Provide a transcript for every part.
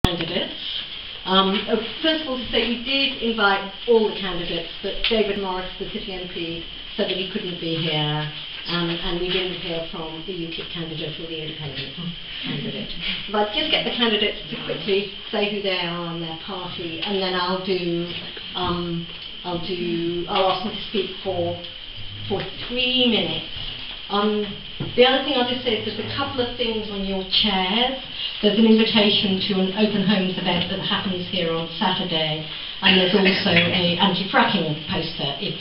Candidates. First of all, to say we did invite all the candidates, but David Morris, the City MP, said that he couldn't be here, and we didn't hear from the UKIP candidate or the independent candidate. But just get the candidates to quickly say who they are and their party, and then I'll ask them to speak for 3 minutes. The other thing I'll just say is there's a couple of things on your chairs. There's an invitation to an open homes event that happens here on Saturday, and there's also a anti-fracking poster if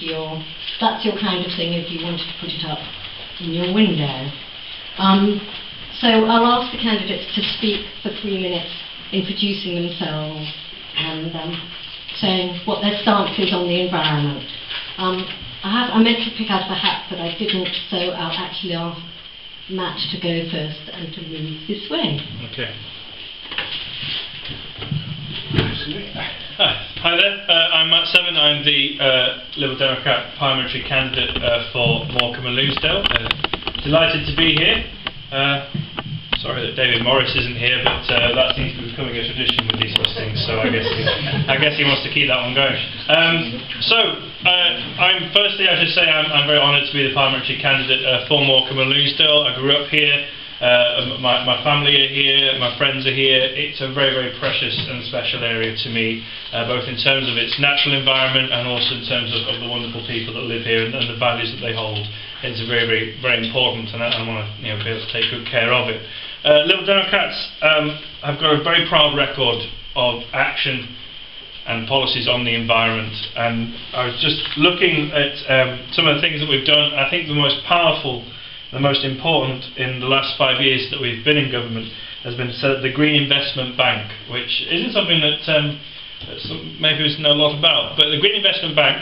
that's your kind of thing, if you wanted to put it up in your window. So I'll ask the candidates to speak for 3 minutes, introducing themselves and saying what their stance is on the environment. I meant to pick out of a hat, but I didn't, so I'll actually ask Matt to go first and to move this way. Okay. Hi there, I'm Matt Severn. I'm the Liberal Democrat parliamentary candidate for Morecambe and Lonsdale. Delighted to be here. Sorry that David Morris isn't here, but that seems to be becoming a tradition with these hustings, so I guess he wants to keep that one going. Firstly, I should say I'm very honoured to be the parliamentary candidate for Morecambe and Lonsdale. I grew up here, my family are here, my friends are here. It's a very, very precious and special area to me, both in terms of its natural environment and also in terms of the wonderful people that live here and the values that they hold. It's very, very, very important, and I want to be able to take good care of it. Liberal Democrats have got a very proud record of action and policies on the environment, and I was just looking at some of the things that we've done. I think the most powerful, the most important in the last 5 years that we've been in government has been to set up the Green Investment Bank, which isn't something that maybe we know a lot about, but the Green Investment Bank,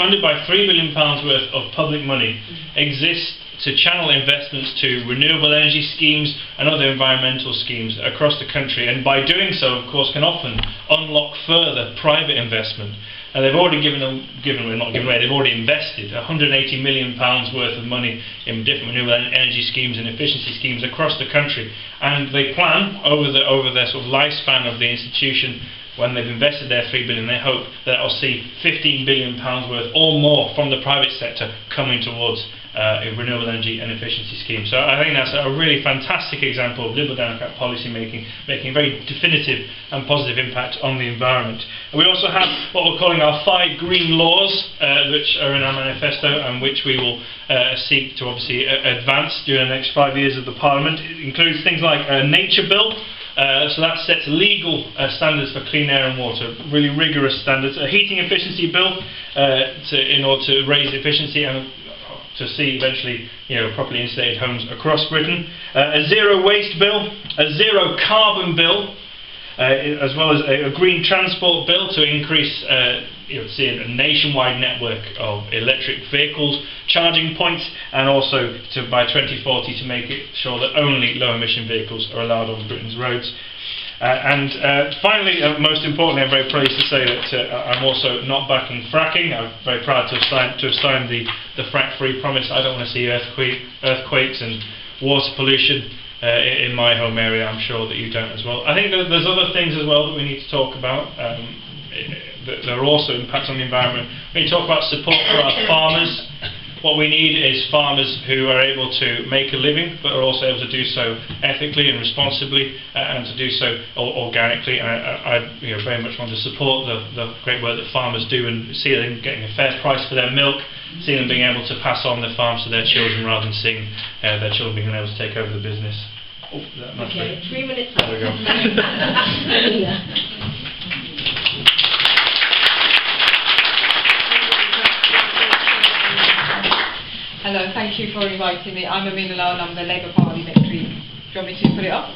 funded by £3 billion worth of public money, exists to channel investments to renewable energy schemes and other environmental schemes across the country, and by doing so, of course, can often unlock further private investment. And they've already they've already invested £180 million worth of money in different renewable energy schemes and efficiency schemes across the country, and they plan over their sort of lifespan of the institution. When they've invested their £3 billion, they hope that it'll see £15 billion worth or more from the private sector coming towards renewable energy and efficiency schemes. So I think that's a really fantastic example of Liberal Democrat policy making a very definitive and positive impact on the environment. And we also have what we're calling our 5 green laws, which are in our manifesto and which we will seek to obviously advance during the next 5 years of the Parliament. It includes things like a nature bill. So that sets legal standards for clean air and water, really rigorous standards. A heating efficiency bill in order to raise efficiency and to see eventually properly insulated homes across Britain. A zero waste bill, a zero carbon bill, as well as a green transport bill to increase see a nationwide network of electric vehicles, charging points, and also by 2040 to make it sure that only low emission vehicles are allowed on Britain's roads. Finally, most importantly, I'm very pleased to say that I'm also not backing fracking. I'm very proud to have signed the frack-free promise. I don't want to see earthquakes and water pollution in my home area. I'm sure that you don't as well. I think that there's other things as well that we need to talk about. There are also impacts on the environment. We need to talk about support for our farmers. What we need is farmers who are able to make a living, but are also able to do so ethically and responsibly, and to do so organically. And I very much want to support the great work that farmers do and see them getting a fair price for their milk, see them being able to pass on their farms to their children rather than seeing their children being able to take over the business. Oh, that must okay, be. 3 minutes. There we go. Hello, thank you for inviting me. I'm Amina Lone, I'm the Labour parliamentary. Do you want me to put it up?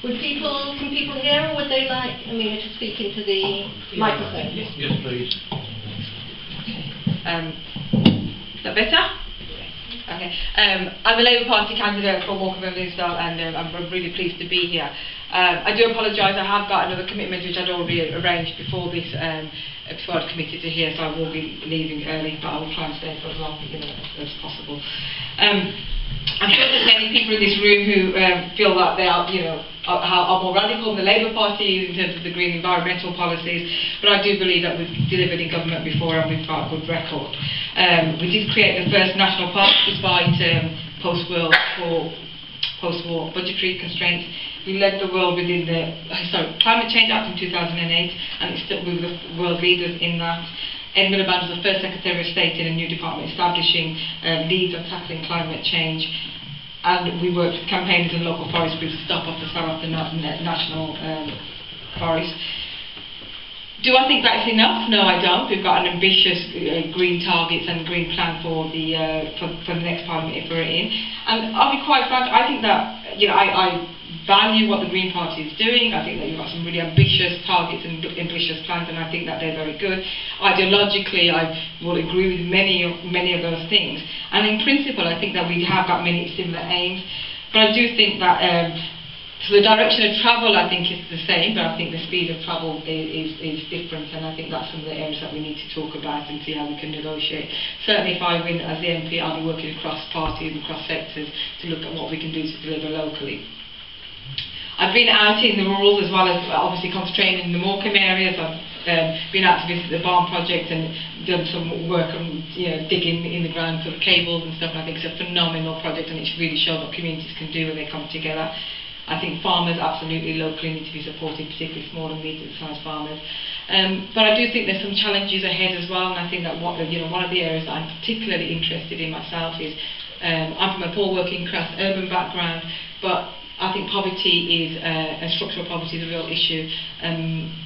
Can people hear, or would they like Amina to speak into the microphone? Yes, please. Is that better? Okay. I'm a Labour Party candidate for Morecambe and Lonsdale, and I'm really pleased to be here. I do apologise, I have got another commitment which I'd already arranged before this, before I'd committed to here, so I will be leaving early, but I will try and stay for as long as possible. I'm sure there's many people in this room who feel that they are, are more radical than the Labour Party in terms of the green environmental policies, but I do believe that we've delivered in government before and we've got a good record. We did create the first national park despite post-war budgetary constraints. We led the world within the Climate Change Act in 2008, and we were the world leaders in that. Ed Miliband was the first Secretary of State in a new department establishing leads on tackling climate change, and we worked with campaigners and local forest groups to stop off the sale of the national forest. Do I think that's enough? No, I don't. We've got an ambitious green targets and green plan for the next Parliament if we're in. And I'll be quite frank, I think that, I value what the Green Party is doing. I think that you've got some really ambitious targets and ambitious plans, and I think that they're very good. Ideologically, I will agree with many of those things. And in principle, I think that we have got many similar aims. But I do think that so the direction of travel, I think, is the same, but I think the speed of travel is different, and I think that's some of the areas that we need to talk about and see how we can negotiate. Certainly, if I win as the MP, I'll be working across parties and across sectors to look at what we can do to deliver locally. I've been out in the rural as well as obviously concentrating in the Morecambe areas. I've been out to visit the barn project and done some work on digging in the ground for cables and stuff, and I think it's a phenomenal project, and it's really shown what communities can do when they come together. I think farmers absolutely locally need to be supported, particularly small and medium-sized farmers. But I do think there's some challenges ahead as well, and I think that one of the areas that I'm particularly interested in myself is I'm from a poor working class urban background, but I think poverty is and structural poverty is a real issue,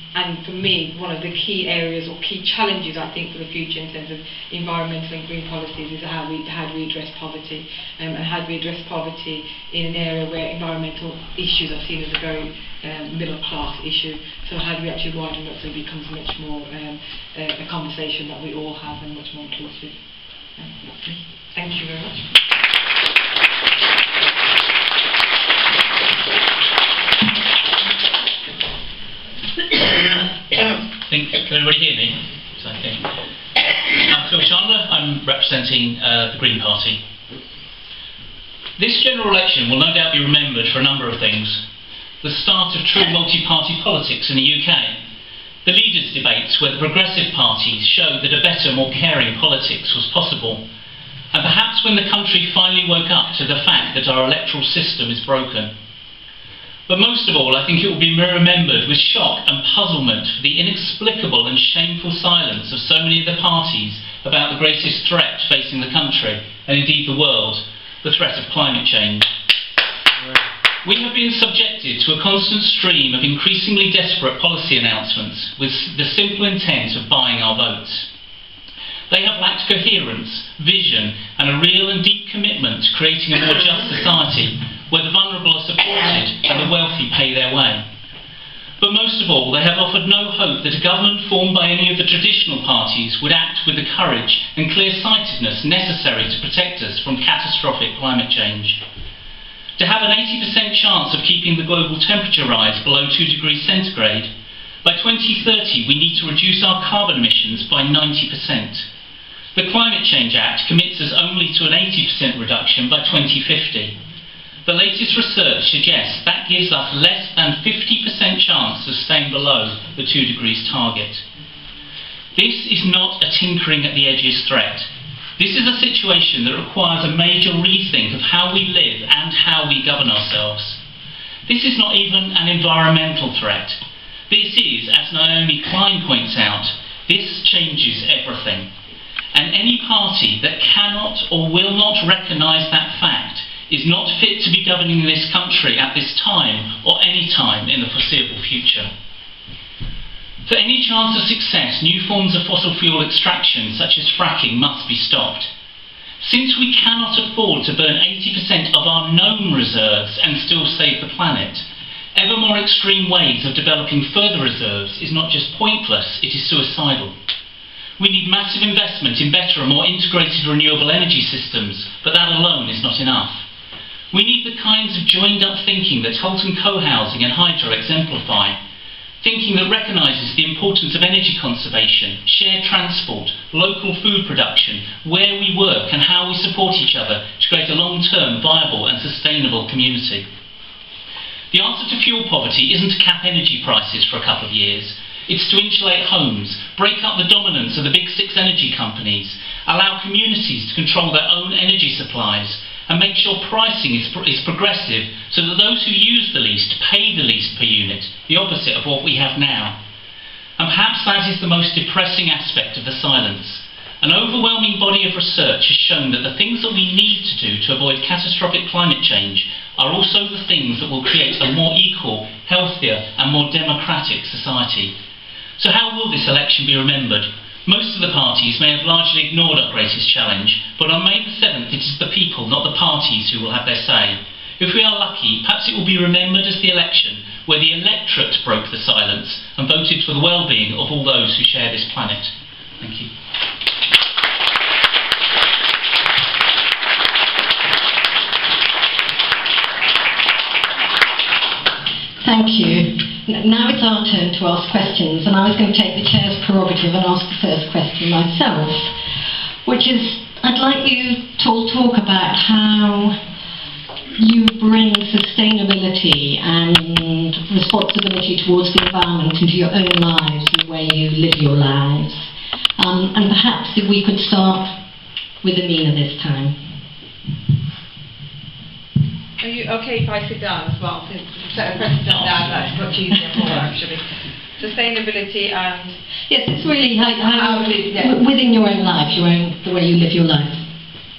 and for me, one of the key areas or key challenges I think for the future in terms of environmental and green policies is how do we address poverty, and how do we address poverty in an area where environmental issues are seen as a very middle class issue. So how do we actually widen that so it becomes much more a conversation that we all have and much more inclusive. Thank you very much. Can everybody hear me? I'm Phil Chandler. I'm representing the Green Party. This general election will no doubt be remembered for a number of things. The start of true multi-party politics in the UK. The leaders' debates where the progressive parties showed that a better, more caring politics was possible. And perhaps when the country finally woke up to the fact that our electoral system is broken. But most of all, I think it will be remembered with shock and puzzlement for the inexplicable and shameful silence of so many of the parties about the greatest threat facing the country, and indeed the world, the threat of climate change. We have been subjected to a constant stream of increasingly desperate policy announcements with the simple intent of buying our votes. They have lacked coherence, vision, and a real and deep commitment to creating a more just society where the vulnerable are supported and the wealthy pay their way. But most of all, they have offered no hope that a government formed by any of the traditional parties would act with the courage and clear-sightedness necessary to protect us from catastrophic climate change. To have an 80% chance of keeping the global temperature rise below 2 degrees centigrade, by 2030 we need to reduce our carbon emissions by 90%. The Climate Change Act commits us only to an 80% reduction by 2050. The latest research suggests that gives us less than 50% chance of staying below the 2 degrees target. This is not a tinkering at the edges threat. This is a situation that requires a major rethink of how we live and how we govern ourselves. This is not even an environmental threat. This is, as Naomi Klein points out, this changes everything. And any party that cannot or will not recognise that fact is not fit to be governing this country at this time or any time in the foreseeable future. For any chance of success, new forms of fossil fuel extraction, such as fracking, must be stopped. Since we cannot afford to burn 80% of our known reserves and still save the planet, ever more extreme ways of developing further reserves is not just pointless, it is suicidal. We need massive investment in better and more integrated renewable energy systems, but that alone is not enough. We need the kinds of joined-up thinking that Halton co-housing and Hydro exemplify. Thinking that recognises the importance of energy conservation, shared transport, local food production, where we work and how we support each other to create a long-term, viable and sustainable community. The answer to fuel poverty isn't to cap energy prices for a couple of years. It's to insulate homes, break up the dominance of the big six energy companies, allow communities to control their own energy supplies, and make sure pricing is progressive so that those who use the least pay the least per unit, the opposite of what we have now. And perhaps that is the most depressing aspect of the silence. An overwhelming body of research has shown that the things that we need to do to avoid catastrophic climate change are also the things that will create a more equal, healthier and more democratic society. So how will this election be remembered? Most of the parties may have largely ignored our greatest challenge, but on May the 7th it is the people, not the parties, who will have their say. If we are lucky, perhaps it will be remembered as the election where the electorate broke the silence and voted for the well-being of all those who share this planet. Thank you. Thank you. Now it's our turn to ask questions, and I was going to take the chair's prerogative and ask the first question myself, which is, I'd like you to all talk about how you bring sustainability and responsibility towards the environment into your own lives, the way you live your lives. And perhaps if we could start with Amina this time. Are you okay if I sit down as well? Press down, that's much easier for her, actually. Sustainability and... Yes, it's really how within your own life, the way you live your life.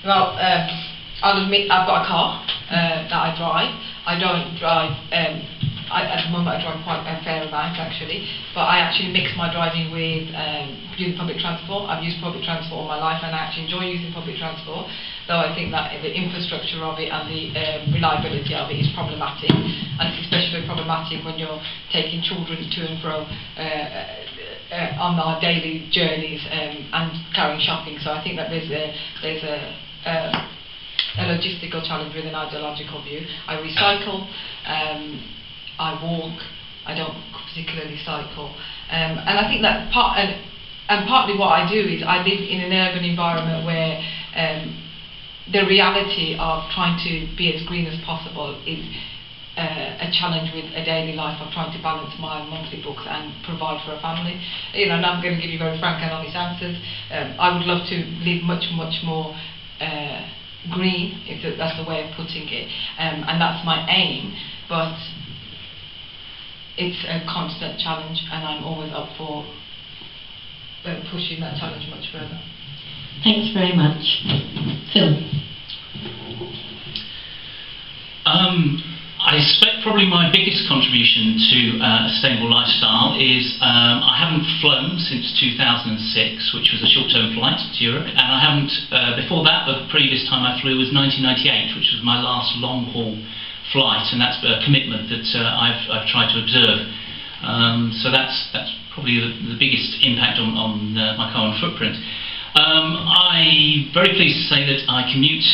Well, I'll admit I've got a car that I drive. I don't drive... at the moment I drive quite a fair amount, actually. But I actually mix my driving with using public transport. I've used public transport all my life and I actually enjoy using public transport. Though I think that the infrastructure of it and the reliability of it is problematic, and it's especially problematic when you're taking children to and fro on our daily journeys and carrying shopping. So I think that there's a logistical challenge with an ideological view. I recycle, I walk, I don't particularly cycle, and I think that partly what I do is I live in an urban environment where the reality of trying to be as green as possible is a challenge with a daily life of trying to balance my monthly books and provide for a family. You know, and I'm going to give you very frank and honest answers. I would love to live much more green, if that's the way of putting it, and that's my aim. But it's a constant challenge, and I'm always up for pushing that challenge much further. Thanks very much. Phil. I suspect probably my biggest contribution to a sustainable lifestyle is I haven't flown since 2006, which was a short-term flight to Europe, and I haven't, before that, the previous time I flew was 1998, which was my last long-haul flight, and that's a commitment that I've tried to observe. So that's probably the biggest impact on my carbon footprint. I'm very pleased to say that I commute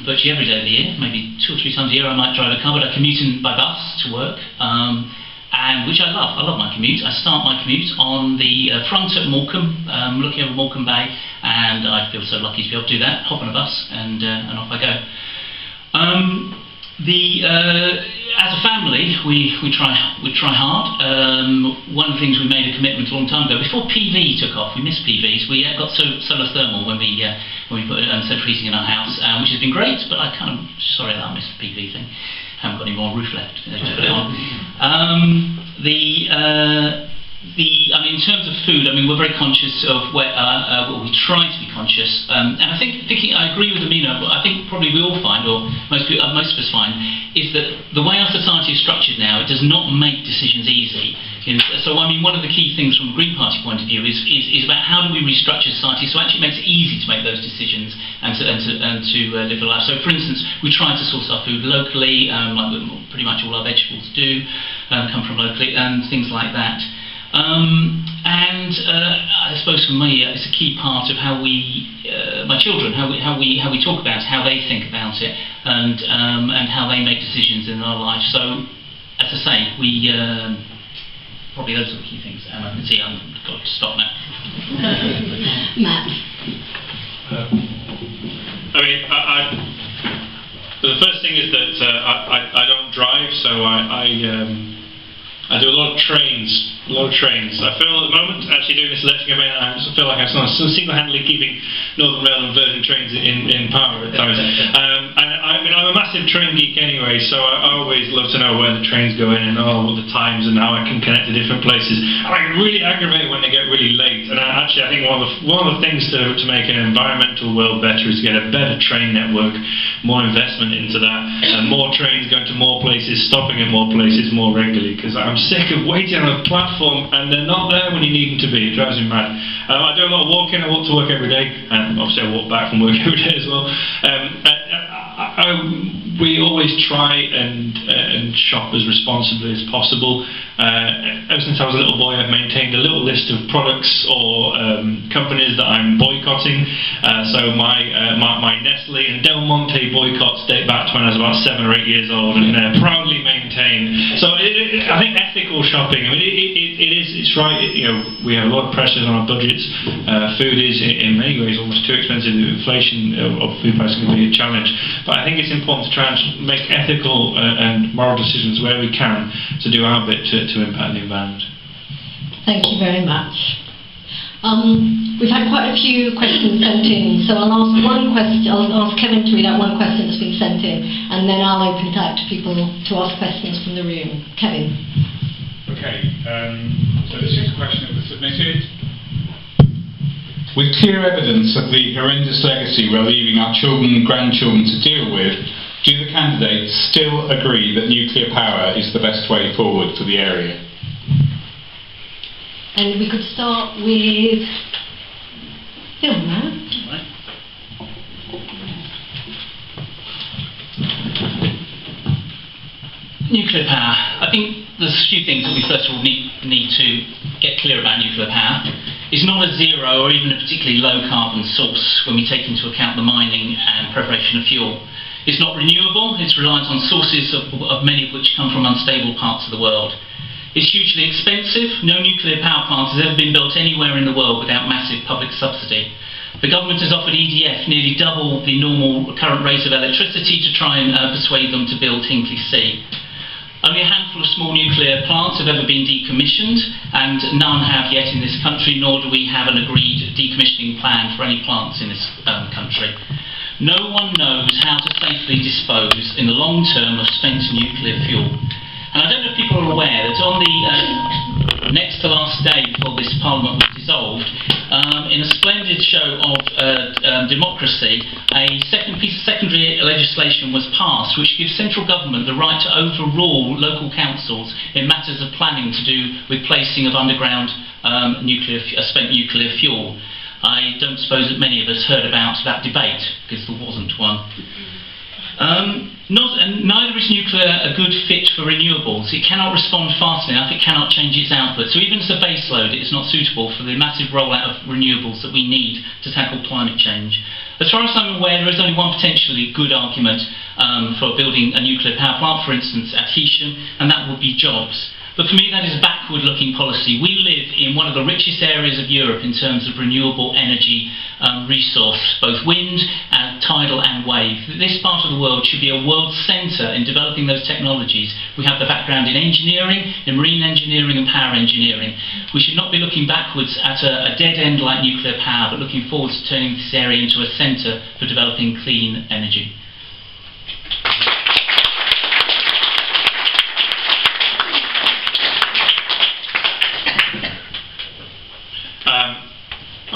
virtually every day of the year, maybe 2 or 3 times a year I might drive a car, but I commute by bus to work, and which I love. I love my commute. I start my commute on the front at Morecambe, looking over Morecambe Bay, and I feel so lucky to be able to do that, hop on a bus and off I go. As a family, we try hard. One of the things we made a commitment a long time ago, before PV took off, we missed PVs. We got solar thermal when we put central heating in our house, which has been great. But I kind of sorry that I missed the PV thing. Haven't got any more roof left to put it on. I mean, in terms of food, I mean, we're very conscious of where, we try to be conscious, and I think, I agree with Amina, but I think probably we all find, or most of us find, is that the way our society is structured now, it does not make decisions easy. So, I mean, one of the key things from a Green Party point of view is about how do we restructure society so actually it makes it easy to make those decisions and to live a life. So, for instance, we try to source our food locally, like pretty much all our vegetables do, come from locally, and things like that. I suppose for me, it's a key part of how my children, how we talk about it, how they think about it, and how they make decisions in our life. So, as I say, probably those are the key things. And I can see I've got to stop now. Matt. I mean, the first thing is that I don't drive, so I do a lot of trains. I feel at the moment, actually doing this election campaign, I feel like I'm single-handedly keeping Northern Rail and Virgin trains in power at times. And I'm a massive train geek anyway, so I always love to know where the trains go in and what the times and how I can connect to different places. And I get really aggravated when they get really late. And I think one of the things to make an environmental world better is to get a better train network, more investment into that, and more trains going to more places, stopping at more places more regularly. Because I'm sick of waiting on a platform and they're not there when you need them to be. It drives me mad. I do a lot of walking. I walk to work every day, and obviously I walk back from work every day as well. We always try and shop as responsibly as possible. Ever since I was a little boy, I've maintained a little list of products or companies that I'm boycotting. So my Nestle and Del Monte boycotts date back to when I was about 7 or 8 years old, and they're proudly maintained. So I think ethical shopping. I mean, it's right. We have a lot of pressures on our budgets. Food is in many ways almost too expensive. Inflation of food prices can be a challenge. But I think it's important to try and make ethical and moral decisions where we can to do our bit to impact the environment. Thank you very much. We've had quite a few questions sent in, so I'll ask one question. I'll ask Kevin to read out one question that's been sent in, and then I'll open it out to people to ask questions from the room. Kevin. Okay, so this is a question that was submitted. With clear evidence of the horrendous legacy we're leaving our children and grandchildren to deal with, do the candidates still agree that nuclear power is the best way forward for the area? And we could start with Phil now. Right. Nuclear power. I think there's a few things that we first of all need to get clear about nuclear power. It's not a zero or even a particularly low carbon source when we take into account the mining and preparation of fuel. It's not renewable, it's reliant on sources of many of which come from unstable parts of the world. It's hugely expensive. No nuclear power plant has ever been built anywhere in the world without massive public subsidy. The government has offered EDF nearly double the normal current rate of electricity to try and persuade them to build Hinkley C. Only a handful of small nuclear plants have ever been decommissioned, and none have yet in this country, nor do we have an agreed decommissioning plan for any plants in this country. No one knows how to safely dispose in the long term of spent nuclear fuel. And I don't know if people are aware that on the next to last day before this Parliament was dissolved, in a splendid show of democracy, a second piece of secondary legislation was passed which gives central government the right to overrule local councils in matters of planning to do with placing of underground spent nuclear fuel. I don't suppose that many of us heard about that debate, because there wasn't one. Neither is nuclear a good fit for renewables. It cannot respond fast enough, it cannot change its output. So even as a base load, it is not suitable for the massive rollout of renewables that we need to tackle climate change. As far as I'm aware, there is only one potentially good argument for building a nuclear power plant, for instance, at Hisham, and that would be jobs. But for me, that is backward-looking policy. We live in one of the richest areas of Europe in terms of renewable energy resource, both wind, tidal and wave. This part of the world should be a world centre in developing those technologies. We have the background in engineering, in marine engineering and power engineering. We should not be looking backwards at a dead end like nuclear power, but looking forwards to turning this area into a centre for developing clean energy.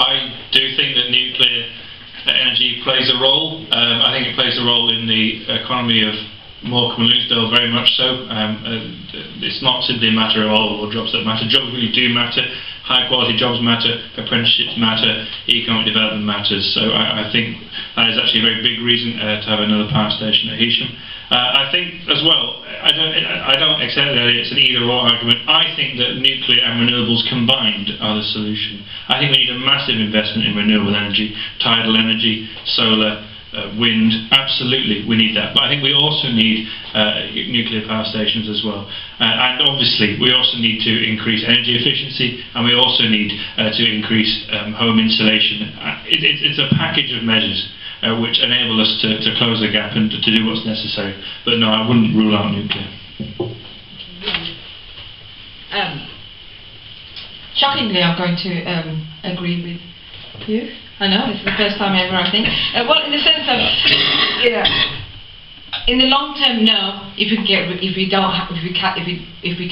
I do think that nuclear energy plays a role. I think it plays a role in the economy of Morecambe and Lonsdale, very much so. It's not simply a matter of all jobs that matter. Jobs really do matter. High quality jobs matter, apprenticeships matter, economic development matters. So I think that is actually a very big reason to have another power station at Hisham. I think as well, I don't accept that it's an either-or argument. I think that nuclear and renewables combined are the solution. I think we need a massive investment in renewable energy, tidal energy, solar, wind, absolutely, we need that. But I think we also need nuclear power stations as well. And obviously, we also need to increase energy efficiency, and we also need to increase home insulation. It's a package of measures which enable us to close the gap and to do what's necessary. But no, I wouldn't rule out nuclear. Shockingly, I'm going to agree with you. I know, it's the first time ever, I think. Well, in the sense of, you know, in the long term, no. If we can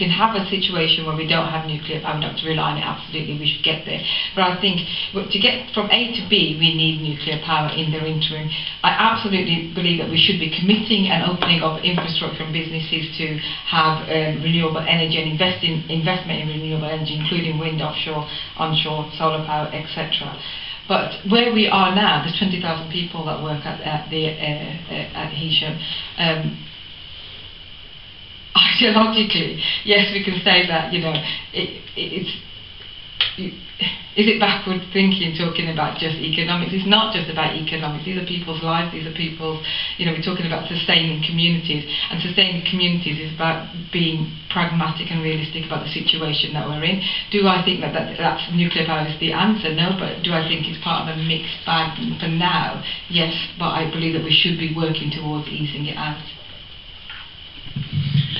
have a situation where we don't have nuclear power, we don't have to rely on it. Absolutely, we should get there. But I think to get from A to B, we need nuclear power in the interim. I absolutely believe that we should be committing and opening up infrastructure and businesses to have renewable energy and investment in renewable energy, including wind, offshore, onshore, solar power, etc. But where we are now, there's 20,000 people that work at Hisham. Ideologically, yes, we can say that, you know, is it backward thinking talking about just economics? It's not just about economics. These are people's lives. These are people's, you know, we're talking about sustaining communities, and sustaining communities is about being pragmatic and realistic about the situation that we're in. Do I think that that's nuclear power is the answer? No, but do I think it's part of a mixed bag for now? Yes, but I believe that we should be working towards easing it out.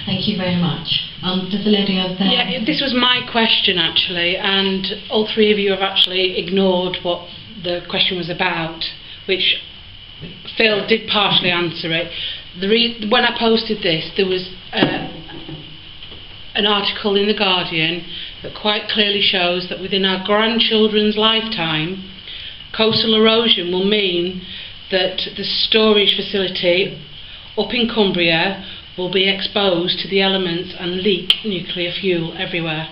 Thank you very much. Does the lady over there? Yeah, this was my question actually, and all three of you have actually ignored what the question was about, which Phil did partially answer it. When I posted this, there was an article in The Guardian that quite clearly shows that within our grandchildren's lifetime, coastal erosion will mean that the storage facility up in Cumbria will be exposed to the elements and leak nuclear fuel everywhere.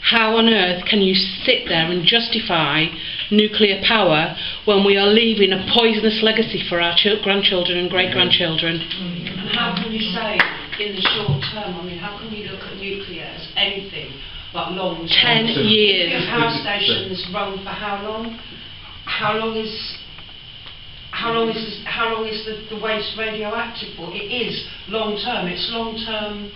How on earth can you sit there and justify nuclear power when we are leaving a poisonous legacy for our grandchildren and great-grandchildren? And how can you say in the short term, I mean, how can you look at nuclear as anything but long term? 10 years. Nuclear power stations run for how long? How long is the waste radioactive for? It is long term. It's long term.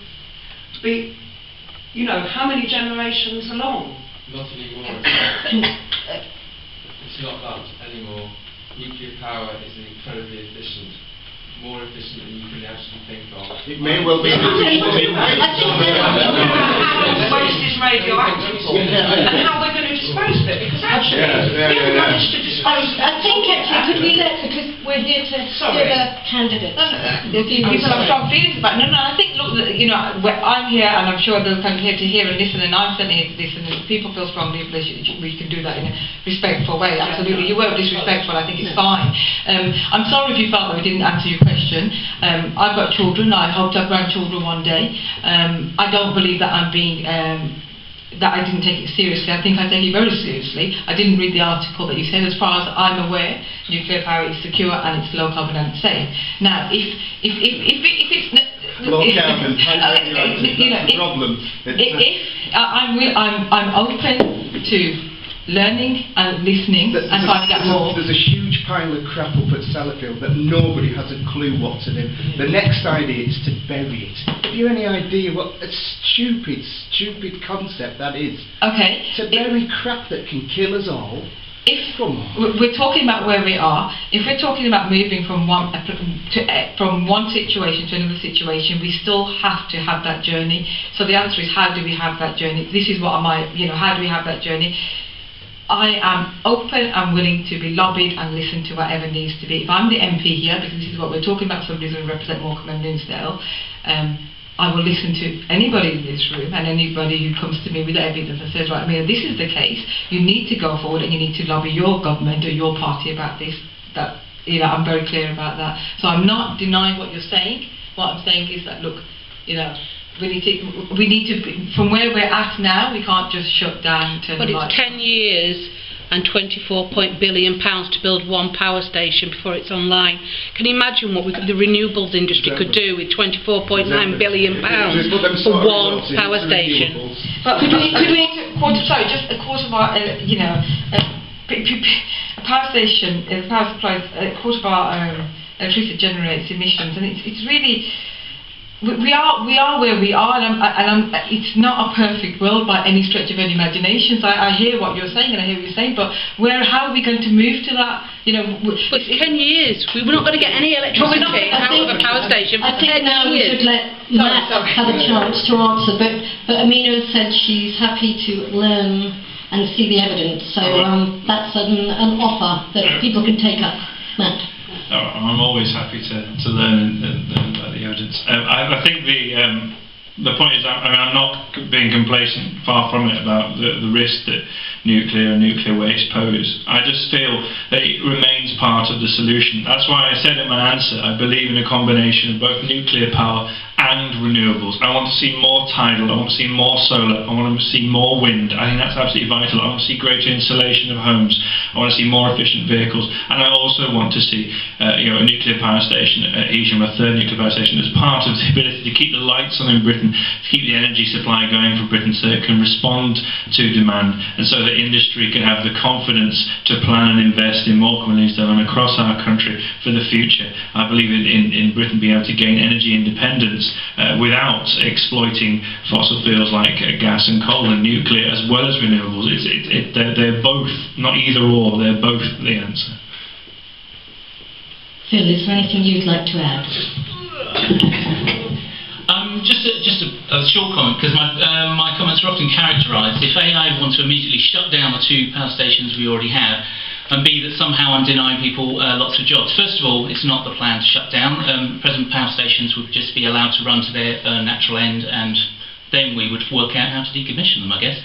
You know, how many generations along? Not anymore. It's not that anymore. Nuclear power is incredibly efficient. More efficient than you can actually think of. It may well be. I think waste is radioactive and how we're going to dispose of it, because actually we haven't managed to dispose of it. I think actually, could we let, because we're here to hear the candidates. People have strong feelings about it. No, I think, look, you know, I'm here and I'm sure they'll come here to hear and listen, and I'm certainly here to listen, and if people feel strongly we can do that in a respectful way. Absolutely. You weren't disrespectful, I think it's fine. I'm sorry if you felt that we didn't answer your question. I've got children. I hope to have grandchildren one day. I don't believe that I'm being that I didn't take it seriously. I think I take it very seriously. I didn't read the article that you said. As far as I'm aware, nuclear power is secure and it's low carbon and safe. Now, if it's low carbon, you know, the problem. I'm open to learning and listening and finding out more. There's a huge pile of crap up at Sellafield that nobody has a clue what to do. The next idea is to bury it. Have you any idea what a stupid concept that is? Okay. To bury crap that can kill us all. If we're talking about where we are, if we're talking about moving from one situation to another situation, we still have to have that journey. So the answer is, how do we have that journey? This is what how do we have that journey? I am open and willing to be lobbied and listen to whatever needs to be. If I'm the MP here, because this is what we're talking about, somebody's going to represent Morecambe and Lonsdale, I will listen to anybody in this room and anybody who comes to me with evidence and says, right, Amina, this is the case, you need to go forward and you need to lobby your government or your party about this. That, you know, I'm very clear about that. So I'm not denying what you're saying. What I'm saying is that, look, you know, we need to be, from where we're at now, we can't just shut down. But it's 10 years and £24 billion to build one power station before it's online. Can you imagine what the renewables industry could do with £24.9 billion for one power station? But could we just a quarter of our, you know, a power station, a power supply, a quarter of our electricity generates emissions, and it's really. We are where we are, and it's not a perfect world by any stretch of any imagination. So I hear what you're saying, and I hear what you're saying, but how are we going to move to that? You know, but 10 years, we were not going to get any electricity out of a power station for 10 years. I think now we should let Matt have a chance to answer, but Amina has said she's happy to learn and see the evidence, so that's an offer that people can take up. Matt. I'm always happy to learn about the evidence. I think the point is, I'm not being complacent, far from it, about the risk that nuclear and nuclear waste pose. I just feel that it remains part of the solution. That's why I said in my answer, I believe in a combination of both nuclear power and renewables. I want to see more tidal, I want to see more solar, I want to see more wind. I think that's absolutely vital. I want to see greater insulation of homes, I want to see more efficient vehicles, and I also want to see a nuclear power station at Evesham, a third nuclear power station, as part of the ability to keep the lights on in Britain, to keep the energy supply going for Britain so it can respond to demand, and so that industry can have the confidence to plan and invest in Morecambe and Leesdale and across our country for the future. I believe in Britain being able to gain energy independence without exploiting fossil fuels like gas and coal and nuclear as well as renewables. They're both, not either or, they're both the answer. Phil, is there anything you'd like to add? Just a short comment, because my comments are often characterised. If A, I want to immediately shut down the 2 power stations we already have, and B, that somehow I'm denying people lots of jobs. First of all, it's not the plan to shut down. Present power stations would just be allowed to run to their natural end, and then we would work out how to decommission them, I guess.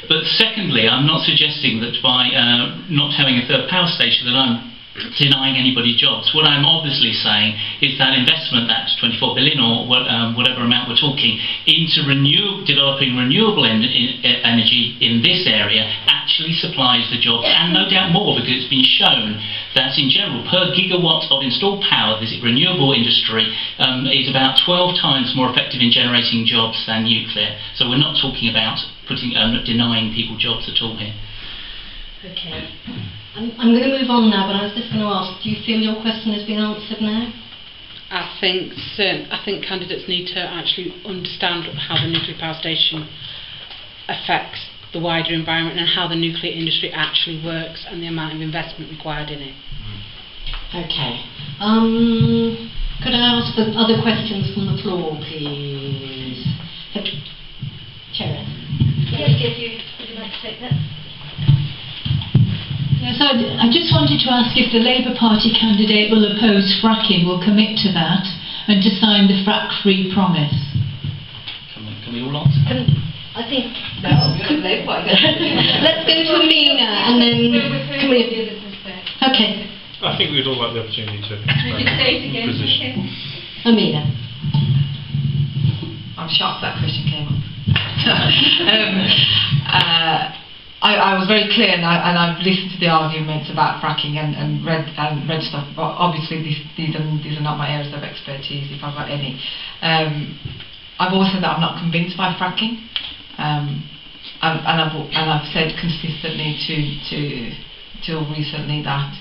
But secondly, I'm not suggesting that by not having a third power station that I'm denying anybody jobs. What I'm obviously saying is that investment, that 24 billion or whatever amount we're talking, into developing renewable energy in this area actually supplies the jobs, and no doubt more, because it's been shown that in general, per gigawatt of installed power, this renewable industry is about 12 times more effective in generating jobs than nuclear. So we're not talking about denying people jobs at all here. Okay. I'm going to move on now, but I was just going to ask, do you feel your question has been answered now? I think candidates need to actually understand how the nuclear power station affects the wider environment and how the nuclear industry actually works and the amount of investment required in it. Okay. Could I ask for other questions from the floor, please? Chair. Yes, would you like to take that? Yes, I just wanted to ask if the Labour Party candidate will oppose fracking, will commit to that, and to sign the frack-free promise. Can we all answer? I think... Let's go to Amina, and then... Can we... Okay. I think we'd all like the opportunity to position. Amina. I'm shocked that question came up. I was very clear, and I've listened to the arguments about fracking and read stuff. But obviously, these are not my areas of expertise, if I've got any. I've always said that I'm not convinced by fracking, and I've said consistently till recently that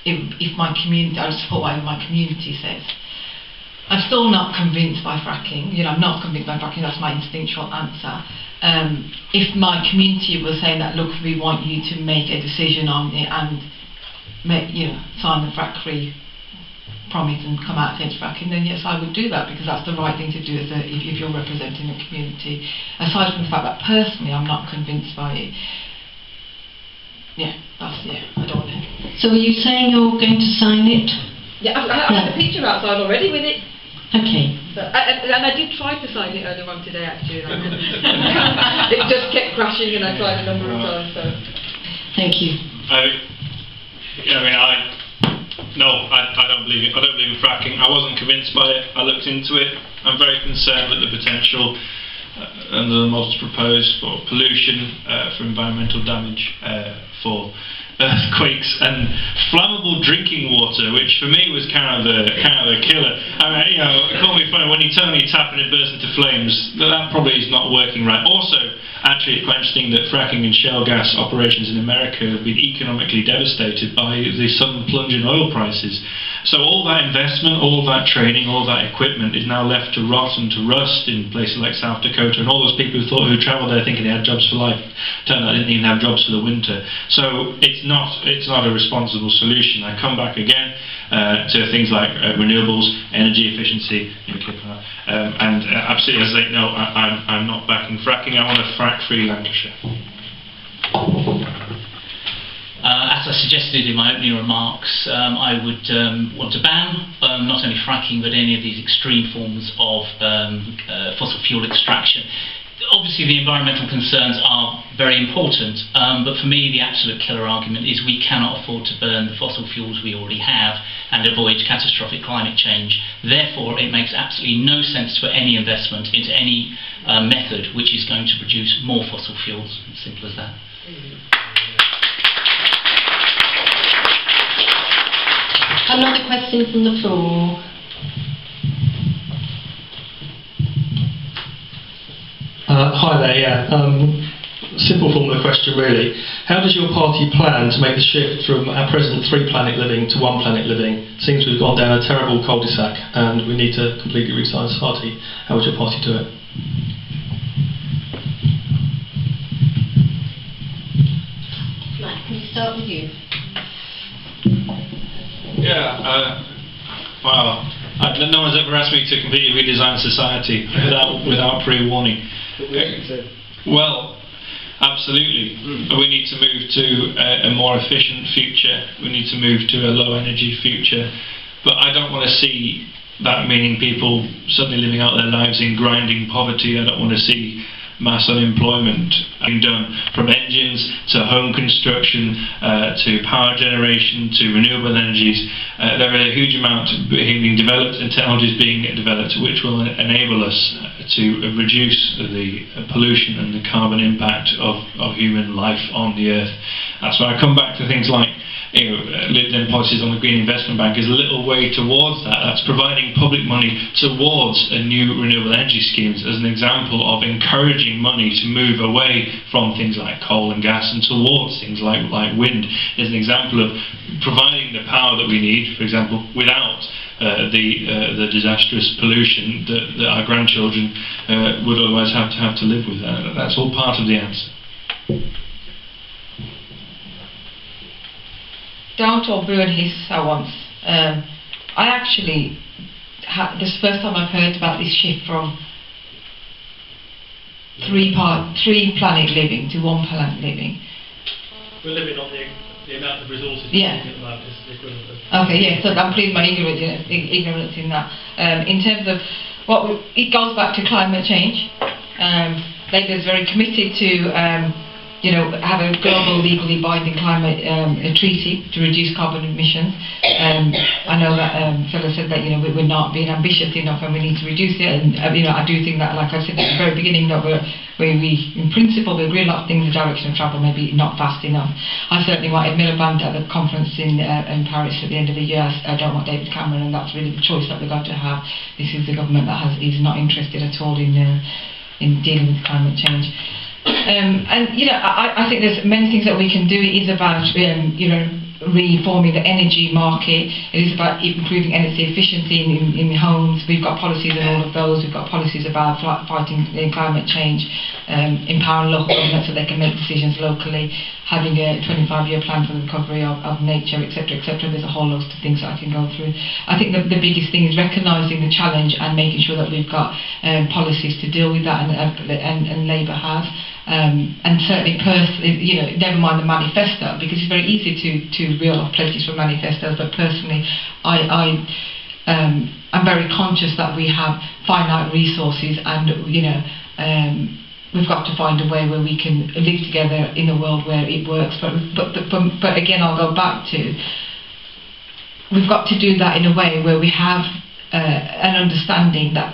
if my community, I support whatever my community says. I'm still not convinced by fracking. I'm not convinced by fracking. That's my instinctual answer. If my community was saying that, look, we want you to make a decision on it and sign the frack-free promise and come out against fracking, then yes, I would do that, because that's the right thing to do if you're representing a community. Aside from the fact that personally I'm not convinced by it. I don't know. So are you saying you're going to sign it? Yeah, I have a picture outside already with it. Okay. And I did try to sign it earlier on today, actually, and I couldn't. It just kept crashing, and I tried a number of times. So. Thank you. I don't believe it. I don't believe in fracking. I wasn't convinced by it. I looked into it. I'm very concerned that the potential under the models proposed for pollution, for environmental damage, for earthquakes, and flammable drinking water, which for me was kind of the killer. I mean, you know, it caught me funny when you turn on your tap and it bursts into flames. That probably is not working right. Also, actually, it's quite interesting that fracking and shale gas operations in America have been economically devastated by the sudden plunge in oil prices. So all that investment, all that training, all that equipment is now left to rot and to rust in places like South Dakota, and all those people who travelled there thinking they had jobs for life turned out they didn't even have jobs for the winter. So it's not a responsible solution. I come back again to things like renewables, energy efficiency, nuclear power, and absolutely, as I say, no, I'm not backing fracking. I want a frack-free Lancashire. As I suggested in my opening remarks, I would want to ban not only fracking but any of these extreme forms of fossil fuel extraction. Obviously the environmental concerns are very important, but for me the absolute killer argument is we cannot afford to burn the fossil fuels we already have and avoid catastrophic climate change. Therefore it makes absolutely no sense to put any investment into any method which is going to produce more fossil fuels. As simple as that. Another question from the floor. Hi there, yeah. Simple form of the question really. How does your party plan to make the shift from our present 3-planet living to 1-planet living? It seems we've gone down a terrible cul-de-sac and we need to completely resize society. How would your party do it? Matt, can we start with you? Yeah, well, no one's ever asked me to completely redesign society without pre-warning. Well, absolutely. We need to move to a more efficient future. We need to move to a low energy future. But I don't want to see that meaning people suddenly living out their lives in grinding poverty. I don't want to see mass unemployment being done, from engines to home construction to power generation to renewable energies. There are a huge amount being developed and technologies being developed which will enable us to reduce the pollution and the carbon impact of human life on the earth. That's why I come back to things like Lib Dem policies on the Green Investment Bank is a little way towards that. That's providing public money towards a new renewable energy schemes as an example of encouraging money to move away from things like coal and gas and towards things like wind. Is an example of providing the power that we need, for example, without the disastrous pollution that our grandchildren would otherwise have to live with. That's all part of the answer. Don't all brew and hiss at once. I actually, this is the first time I've heard about this shift from 3-planet living to 1-planet living. We're living on the amount of resources yeah. at the moment is the equivalent of. Okay, yeah, so I'm pleased my ignorance in that. In terms of it goes back to climate change. Labour is very committed to have a global legally binding climate treaty to reduce carbon emissions. I know that Phil said that we're not being ambitious enough and we need to reduce it, and I do think that, like I said at the very beginning, that we in principle we agree a lot of things, the direction of travel maybe not fast enough. I certainly wanted Miliband at the conference in Paris at the end of the year. I don't want David Cameron, and that's really the choice that we've got to have. This is the government that is not interested at all in dealing with climate change. I think there's many things that we can do. It is about reforming the energy market. It is about improving energy efficiency in homes. We've got policies on all of those. We've got policies about fighting climate change, empowering local governments so they can make decisions locally, having a 25-year plan for the recovery of nature, etc., etc. There's a whole host of things that I can go through. I think the biggest thing is recognising the challenge and making sure that we've got policies to deal with that, and Labour has. And certainly never mind the manifesto, because it's very easy to reel off pledges from manifestos, but personally I'm very conscious that we have finite resources, and we've got to find a way where we can live together in a world where it works. But again, I'll go back to, we've got to do that in a way where we have an understanding that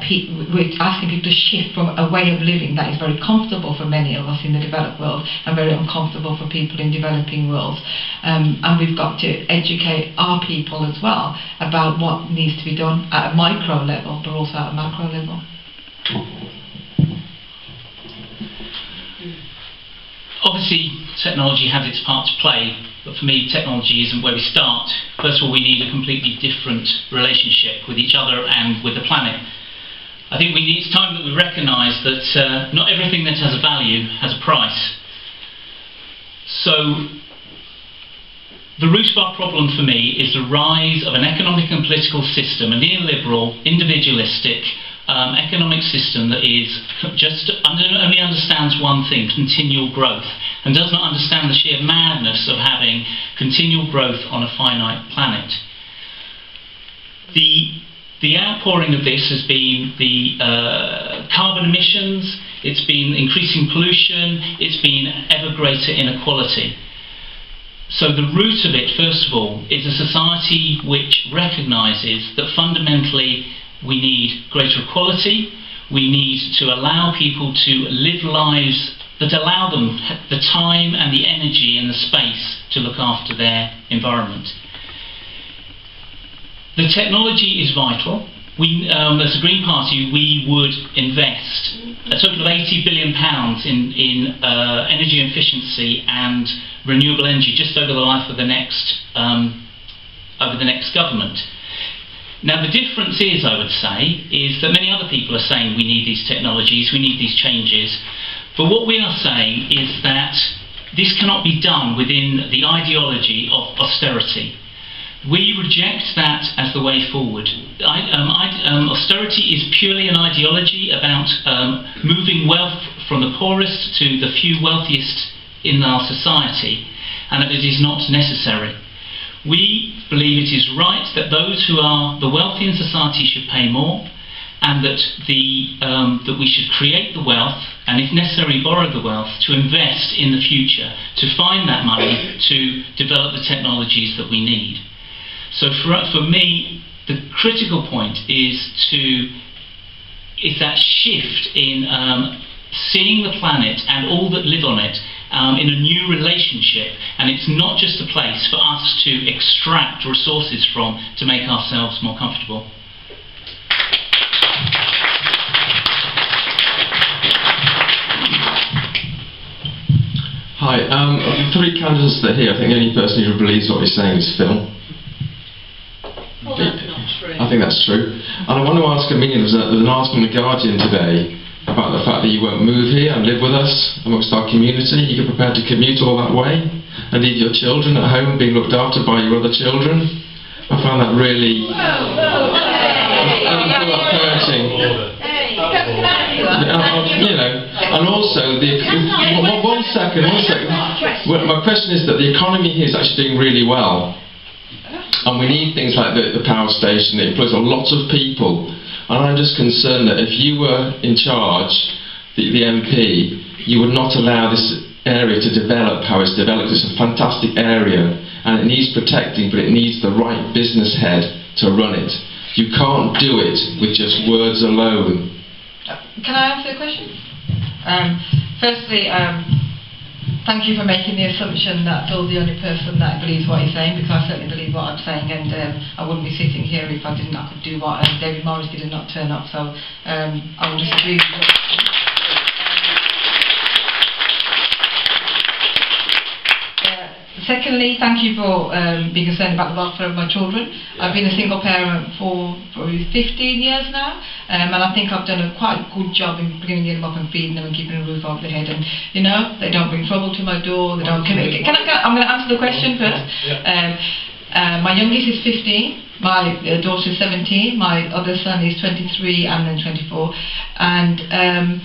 we're asking people to shift from a way of living that is very comfortable for many of us in the developed world and very uncomfortable for people in developing worlds. And we've got to educate our people as well about what needs to be done at a micro level, but also at a macro level. Obviously, technology has its part to play, but for me, technology isn't where we start. First of all, we need a completely different relationship with each other and with the planet. I think it's time that we recognise that not everything that has a value has a price. So, the root of our problem for me is the rise of an economic and political system, a neoliberal, individualistic, economic system that is just only understands one thing: continual growth, and does not understand the sheer madness of having continual growth on a finite planet. The outpouring of this has been the carbon emissions, it's been increasing pollution, it's been ever greater inequality. So the root of it, first of all, is a society which recognises that fundamentally we need greater equality, we need to allow people to live lives that allow them the time and the energy and the space to look after their environment. The technology is vital. As a Green Party, we would invest a total of £80 billion in energy efficiency and renewable energy just over the life of the next government. Now the difference is, I would say, is that many other people are saying we need these technologies, we need these changes, but what we are saying is that this cannot be done within the ideology of austerity. We reject that as the way forward. Austerity is purely an ideology about moving wealth from the poorest to the few wealthiest in our society, and that it is not necessary. We believe it is right that those who are the wealthy in society should pay more, and that that we should create the wealth, and if necessary borrow the wealth, to invest in the future, to find that money to develop the technologies that we need. So for me, the critical point is that shift in seeing the planet and all that live on it in a new relationship, and it's not just a place for us to extract resources from to make ourselves more comfortable. Hi, of the three candidates that are here, I think the only person who believes what he's saying is Phil. Well, that's not true. I think that's true. And I want to ask Amina, there was an article in The Guardian today about the fact that you won't move here and live with us amongst our community. You're prepared to commute all that way and leave your children at home being looked after by your other children. I found that really hurting. You know, and also one second. Well, my question is that the economy here is actually doing really well, and we need things like the power station that employs a lot of people. And I'm just concerned that if you were in charge, the MP, you would not allow this area to develop how it's developed. It's a fantastic area and it needs protecting, but it needs the right business head to run it. You can't do it with just words alone. Can I answer the question? Firstly, thank you for making the assumption that Phil's the only person that believes what he's saying, because I certainly believe what I'm saying, and I wouldn't be sitting here if I could do what David Morris did and not turn up, so I will disagree with you. Secondly, thank you for being concerned about the welfare of my children. I've been a single parent for probably 15 years now, and I think I've done a quite good job in bringing them up and feeding them and keeping a roof over their head. And you know, they don't bring trouble to my door. They don't. I'm going to answer the question first. My youngest is 15. My daughter is 17. My other son is 23 and then 24. And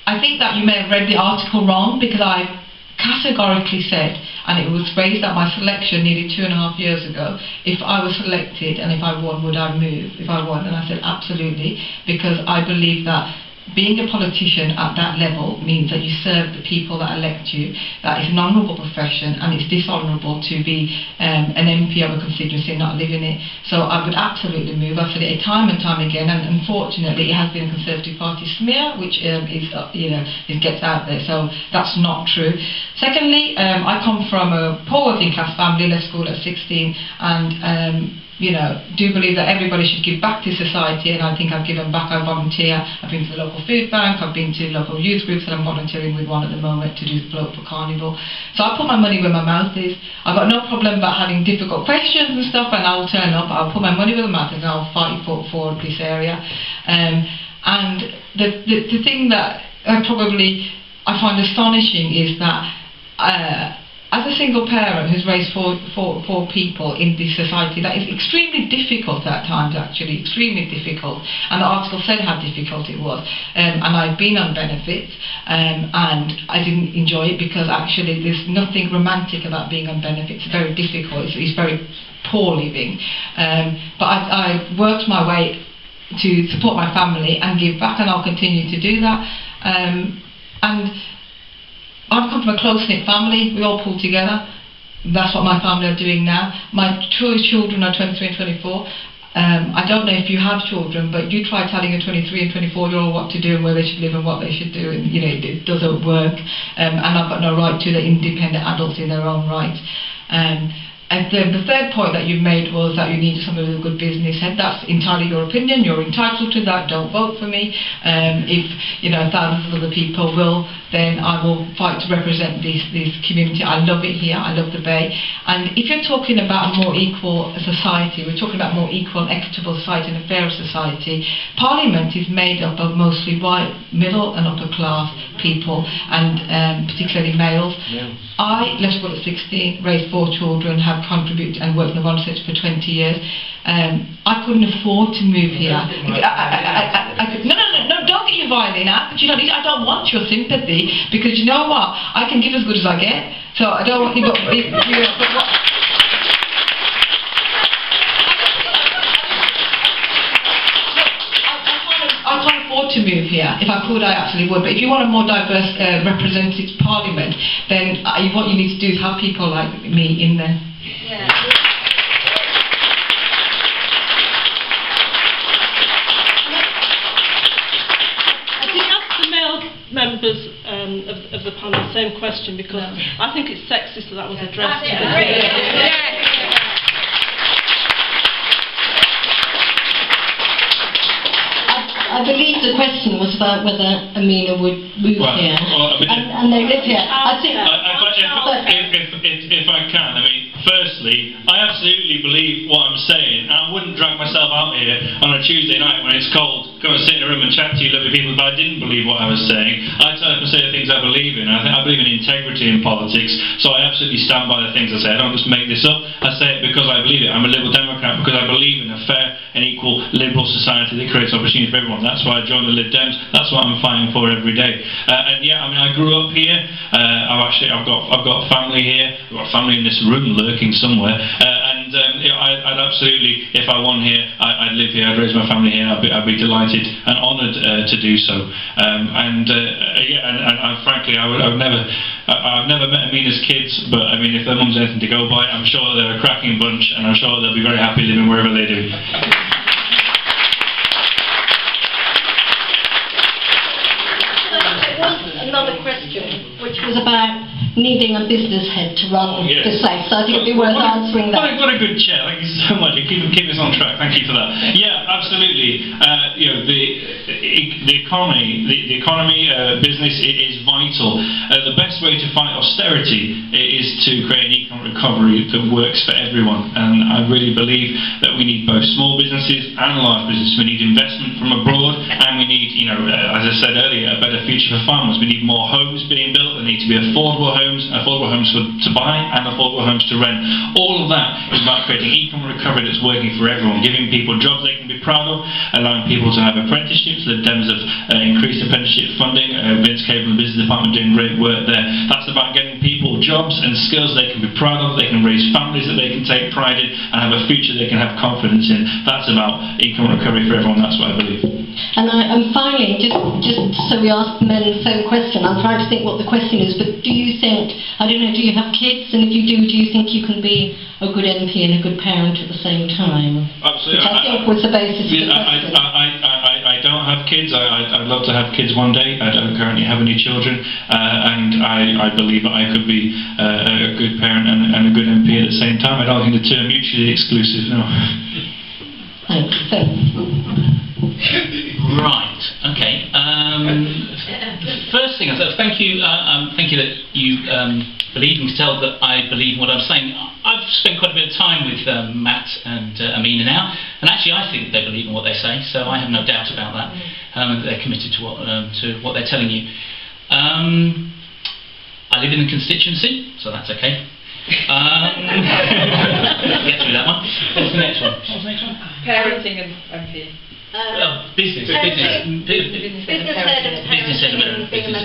I think that you may have read the article wrong, because I categorically said, and it was raised at my selection nearly 2.5 years ago, if I was selected and if I won, would I move if I won? And I said absolutely, because I believe that being a politician at that level means that you serve the people that elect you. That is an honourable profession, and it's dishonourable to be an MP of a constituency and not live in it. So I would absolutely move. I've said it time and time again, and unfortunately it has been a Conservative Party smear, which it gets out there. So that's not true. Secondly, I come from a poor working class family, left school at 16, and do believe that everybody should give back to society, and I think I've given back. I volunteer. I've been to the local food bank, I've been to local youth groups, and I'm volunteering with one at the moment to do the local carnival. So I put my money where my mouth is. I've got no problem about having difficult questions and stuff, and I'll turn up. I'll put my money where my mouth is, and I'll fight for this area. And the thing that I find astonishing is that as a single parent who's raised four people in this society, that is extremely difficult at times, actually, extremely difficult. And the article said how difficult it was. And I've been on benefits, and I didn't enjoy it because actually there's nothing romantic about being on benefits. It's very difficult. It's very poor living. But I worked my way to support my family and give back, and I'll continue to do that. And I've come from a close-knit family. We all pull together. That's what my family are doing now. My two children are 23 and 24. I don't know if you have children, but you try telling a 23 and 24-year-old what to do and where they should live and what they should do, and it doesn't work. And I've got no right to. They're independent adults in their own right. And then the third point that you made was that you need somebody with a good business head. That's entirely your opinion. You're entitled to that. Don't vote for me. If thousands of other people will, then I will fight to represent this community. I love it here. I love the Bay. And if you're talking about a more equal society, we're talking about more equal and equitable society and a fairer society. Parliament is made up of mostly white, middle and upper class people, and particularly males. Yeah. I left school at 16, raised 4 children, have contributed and worked in the volunteer sector for 20 years. I couldn't afford to move here. No, don't get your violin out. But I don't want your sympathy, because you know what? I can give as good as I get. So I don't want you. I can't afford to move here. If I could, I absolutely would. But if you want a more diverse representative parliament, then what you need to do is have people like me in there. Yeah. Members of the panel, same question, because I think it's sexist that was addressed to me. I believe the question was about whether Amina would move here, and they live here. I think. If I can, firstly, I absolutely believe what I'm saying, and I wouldn't drag myself out here on a Tuesday night when it's cold, go and sit in a room and chat to you lovely people, but I didn't believe what I was saying. I try to say the things I believe in. I believe in integrity in politics, so I absolutely stand by the things I say. I don't just make this up. I say it because I believe it. I'm a Liberal Democrat because I believe in a fair and equal liberal society that creates opportunity for everyone. That's why I joined the Lib Dems. That's what I'm fighting for every day. And yeah, I grew up here. I've got family here. I've got family in this room lurking somewhere. I'd absolutely, if I won here, I'd live here. I'd raise my family here. I'd be delighted and honoured to do so. And frankly, I've never met Amina's kids, but if their mum's anything to go by, I'm sure they're a cracking bunch, and I'm sure they'll be very happy living wherever they do. Another question, which was about needing a business head to run the place. So I think it'd be worth answering that. What a good chat. Thank you so much. Keep us on track. Thank you for that. Yeah, absolutely. The economy, business is vital. The best way to fight austerity is to create an economic recovery that works for everyone. And I really believe that we need both small businesses and large businesses. We need investment from abroad, and we need, as I said earlier, a better future for farmers. We need more homes being built. There need to be affordable homes to buy and affordable homes to rent. All of that is about creating economic recovery that's working for everyone, giving people jobs they can be proud of, allowing people to have apprenticeships. Lib Dems have increased apprenticeship funding. Vince Cable and the business department doing great work there. That's about getting people jobs and skills they can be proud of, they can raise families that they can take pride in, and have a future they can have confidence in. That's about economic recovery for everyone. That's what I believe. And finally, just so we ask the men the same question, I'm trying to think what the question is, but do you think, I don't know, do you have kids? And if you do you think you can be a good MP and a good parent at the same time? Absolutely. Which I think was the basis of the question. I don't have kids. I'd love to have kids one day. I don't currently have any children, and I believe that I could be a good parent and a good MP at the same time. I don't think the two are mutually exclusive, no. Thanks. Right. Okay. First thing, thank you that you believe me to tell that I believe in what I'm saying. I've spent quite a bit of time with Matt and Amina now, and actually I think they believe in what they say, so I have no doubt about that. They're committed to what they're telling you. I live in the constituency, so that's okay. Get through that one. What's the next one? Parenting and MP. Business head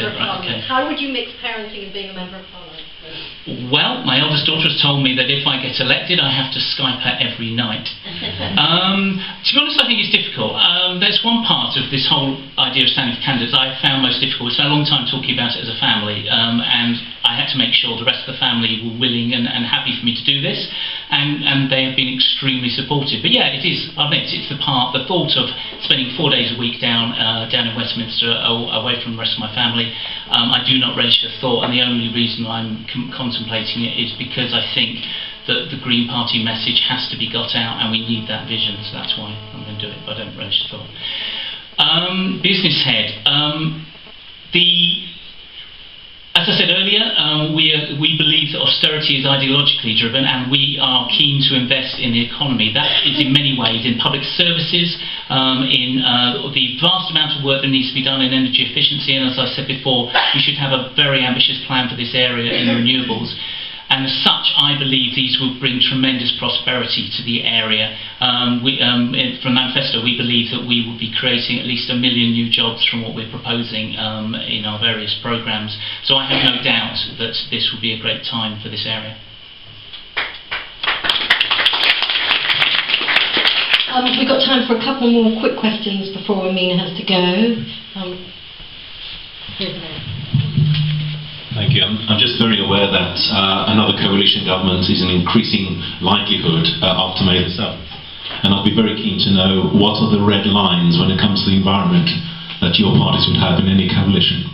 of Parliament. How would you mix parenting and being a member of Parliament? Well, my eldest daughter has told me that if I get elected, I have to Skype her every night. To be honest, I think it's difficult. There's one part of this whole idea of standing for candidates I found most difficult. We spent a long time talking about it as a family, and I had to make sure the rest of the family were willing and happy for me to do this, and they have been extremely supportive. But yeah, it is. I admit it's the thought of spending 4 days a week down in Westminster away from the rest of my family. I do not relish the thought, and the only reason I'm contemplating it is because I think that the Green Party message has to be got out, and we need that vision, so that's why I'm going to do it, but I don't relish the thought. Business head. As I said earlier, we believe that austerity is ideologically driven, and we are keen to invest in the economy. That is in many ways in public services, in the vast amount of work that needs to be done in energy efficiency, and as I said before, we should have a very ambitious plan for this area in renewables. And as such, I believe these will bring tremendous prosperity to the area. From Manifesto, we believe that we will be creating at least 1 million new jobs from what we're proposing in our various programmes. So I have no doubt that this will be a great time for this area. We've got time for a couple more quick questions before Amina has to go. Thank you. I'm just very aware that another coalition government is an increasing likelihood after May the 7th. And I'd be very keen to know what are the red lines when it comes to the environment that your parties would have in any coalition.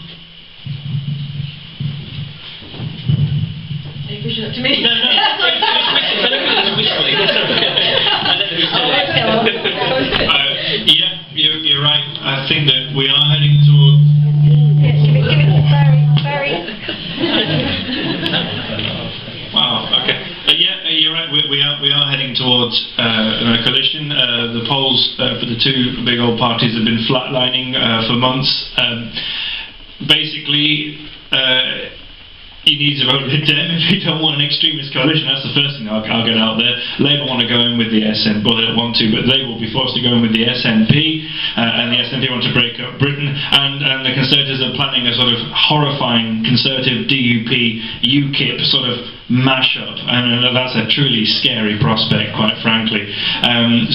Are you pushing it to me? No. Yeah, you're right. I think that we are heading towards... Wow, okay. Yeah, you're right. We are heading towards a coalition. The polls for the two big old parties have been flatlining for months. Basically, you need to vote Lib Dem if you don't want an extremist coalition. That's the first thing I'll get out there. Labour want to go in with the SNP, well, they don't want to, but they will be forced to go in with the SNP, and the SNP want to break up Britain, and the Conservatives are planning a sort of horrifying Conservative DUP UKIP sort of mash-up, and that's a truly scary prospect, quite frankly.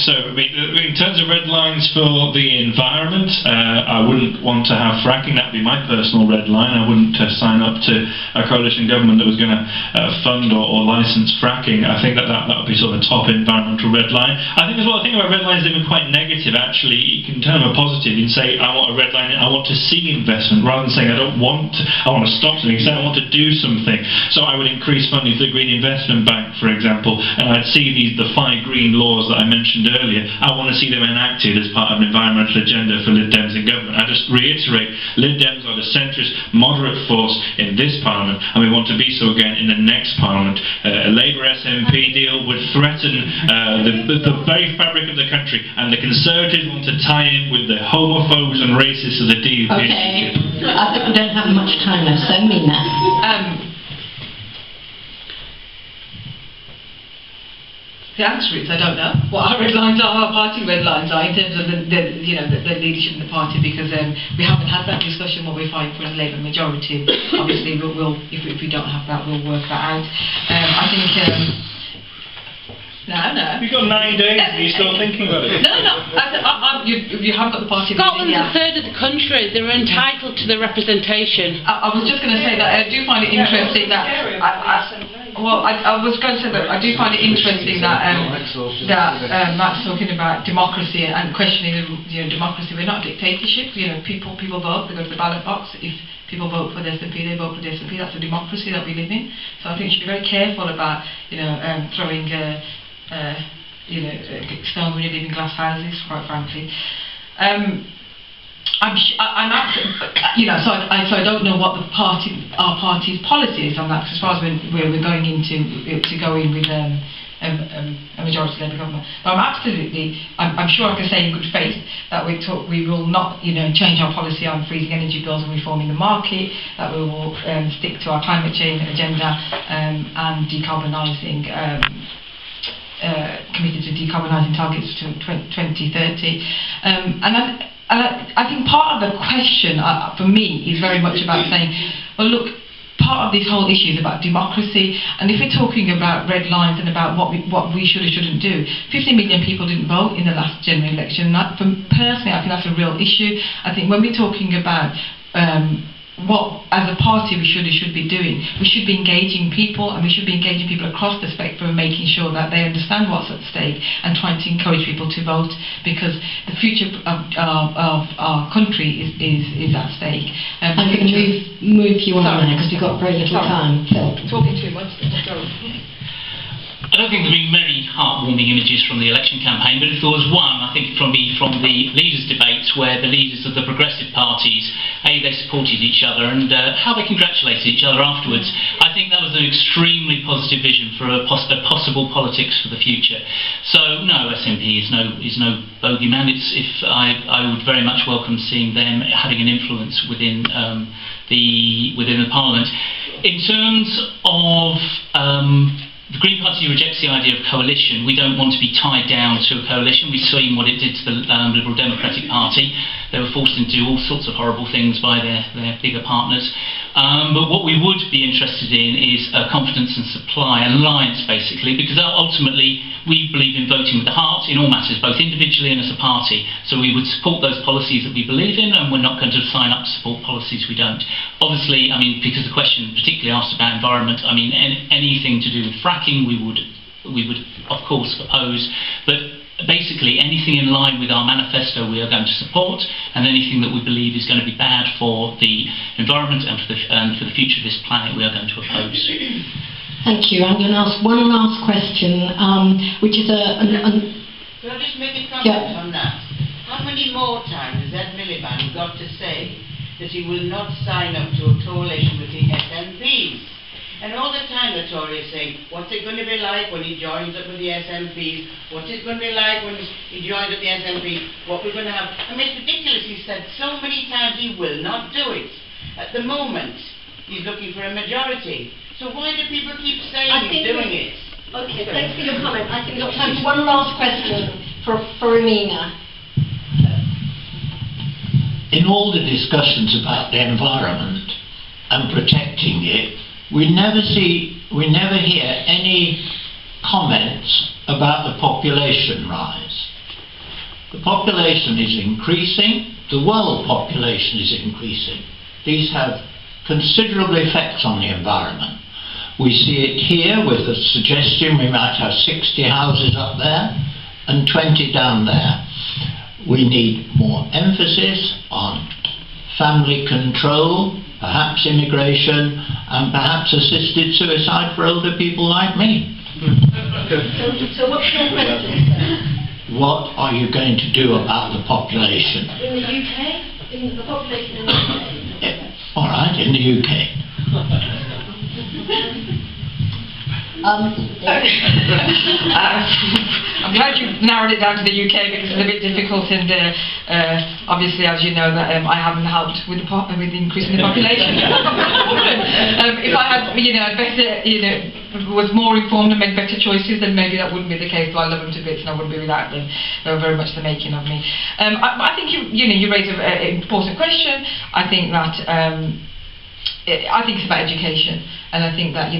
So, I mean, in terms of red lines for the environment, I wouldn't want to have fracking. That would be my personal red line. I wouldn't sign up to a coalition government that was going to fund or license fracking. I think that would be sort of a top environmental red line. I think as well, I think about red lines, they've been quite negative, actually. You can turn them a positive. You can say, I want a red line, I want to see investment, rather than saying, I want to stop something, say I want to do something. So I would increase funding for the Green Investment Bank, for example, and I'd see the 5 green laws that I mentioned earlier. I want to see them enacted as part of an environmental agenda for Lib Dems in government. I just reiterate, Lib Dems are the centrist, moderate force in this Parliament, and we want to be so again in the next Parliament. A Labour SNP deal would threaten the very fabric of the country, and the Conservatives want to tie in with the homophobes and racists of the DUP. Okay, I think we don't have much time left, so Amina. The answer is I don't know what our red lines are, our party red lines are in terms of the leadership in the party, because we haven't had that discussion. What we're fighting for is a Labour majority. Obviously, we'll if we don't have that, we'll work that out. I think No. You've got 9 days and you're still thinking about it. No. You have got the party. Scotland's a third of the country. They're entitled to the representation. I was just going to say that I do find it interesting that. I was going to say that I do find it interesting that Matt's talking about democracy and questioning democracy. We're not a dictatorship. People vote. They go to the ballot box. If people vote for the SNP, they vote for the SNP. That's the democracy that we live in. So I think we should be very careful about throwing stones when you live in glass houses, quite frankly. So I don't know what our party's policy is on that, as far as we're going to go in with a majority Labour government. But I'm sure I can say in good faith that we will not change our policy on freezing energy bills and reforming the market, that we will stick to our climate change agenda and decarbonising. Committed to decarbonising targets to 2030, and I think part of the question for me is very much about saying, well, look, part of this whole issue is about democracy, and if we're talking about red lines and about what we should or shouldn't do, 50 million people didn't vote in the last general election. Personally, I think that's a real issue. I think when we're talking about what as a party we should be doing, we should be engaging people, and we should be engaging people across the spectrum and making sure that they understand what's at stake and trying to encourage people to vote, because the future of our country is at stake. I'm going to move you on there because we've got very little time. Phil. Talking too much. I don't think there's been many heartwarming images from the election campaign, but if there was one, I think from the leaders' debates where the leaders of the progressive parties, they supported each other and how they congratulated each other afterwards. I think that was an extremely positive vision for a possible politics for the future. So no, SNP is no bogeyman. I would very much welcome seeing them having an influence within the Parliament. In terms of the Green Party rejects the idea of coalition. We don't want to be tied down to a coalition. We've seen what it did to the Liberal Democratic Party. They were forced into all sorts of horrible things by their bigger partners. But what we would be interested in is a confidence and supply, an alliance basically, because ultimately we believe in voting with the heart in all matters, both individually and as a party. So we would support those policies that we believe in, and we're not going to sign up to support policies we don't. Obviously, because the question particularly asked about environment, anything to do with fracking we would of course oppose, but basically anything in line with our manifesto we are going to support, and anything that we believe is going to be bad for the environment and for the future of this planet we are going to oppose. Thank you. I'm going to ask one last question, which is Could I just make a comment on that? How many more times has Ed Miliband got to say that he will not sign up to a coalition with the SNPs? And all the time the Tories saying, what's it going to be like when he joins up with the SNPs? What's it going to be like when he joins up with the SNP? What we're going to have? It's ridiculous. He said so many times he will not do it. At the moment, he's looking for a majority. So why do people keep saying he's doing it? Okay, thanks for your comment. I think we've got time for one last question for Amina. In all the discussions about the environment and protecting it, we never hear any comments about the population rise. The population is increasing, the world population is increasing. These have considerable effects on the environment. We see it here with the suggestion we might have 60 houses up there and 20 down there. We need more emphasis on family control, perhaps immigration, and perhaps assisted suicide for older people like me. So what's your question, sir? What are you going to do about the population? In the UK? In the population in the UK? All right, in the UK. I'm glad you narrowed it down to the UK because it's a bit difficult, and obviously, as you know, that I haven't helped with increasing the population. If I had, was more informed and made better choices, then maybe that wouldn't be the case. Though I love them to bits, and I wouldn't be without them. They were very much the making of me. I think you raise an important question. I think that I think it's about education, and I think that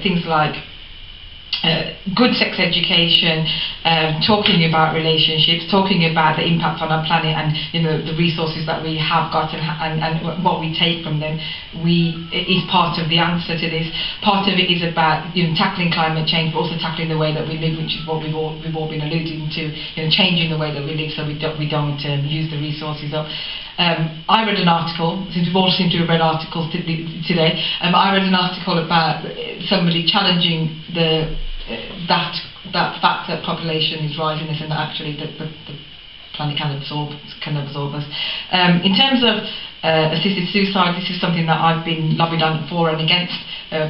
things like good sex education, talking about relationships, talking about the impact on our planet, and the resources that we have got and what we take from them, is part of the answer to this. Part of it is about tackling climate change, but also tackling the way that we live, which is what we've all been alluding to. Changing the way that we live so we don't use the resources up. I read an article, since we've all seemed to have read articles today, I read an article about somebody challenging that fact that population is rising and that actually the planet can absorb us. In terms of assisted suicide, this is something that I've been lobbied on for and against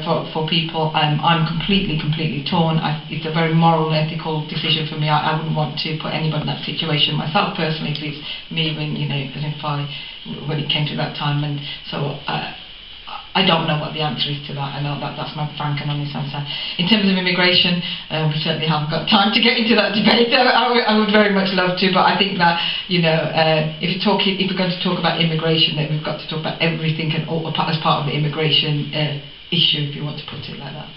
for people. I'm completely torn. It's a very moral and ethical decision for me. I wouldn't want to put anybody in that situation myself personally, because it's me when it came to that time, and so I don't know what the answer is to that. I know that's my frank and honest answer. In terms of immigration, we certainly haven't got time to get into that debate. I would very much love to, but I think that if we're going to talk about immigration, then we've got to talk about everything and all as part of the immigration issue, if you want to put it like that.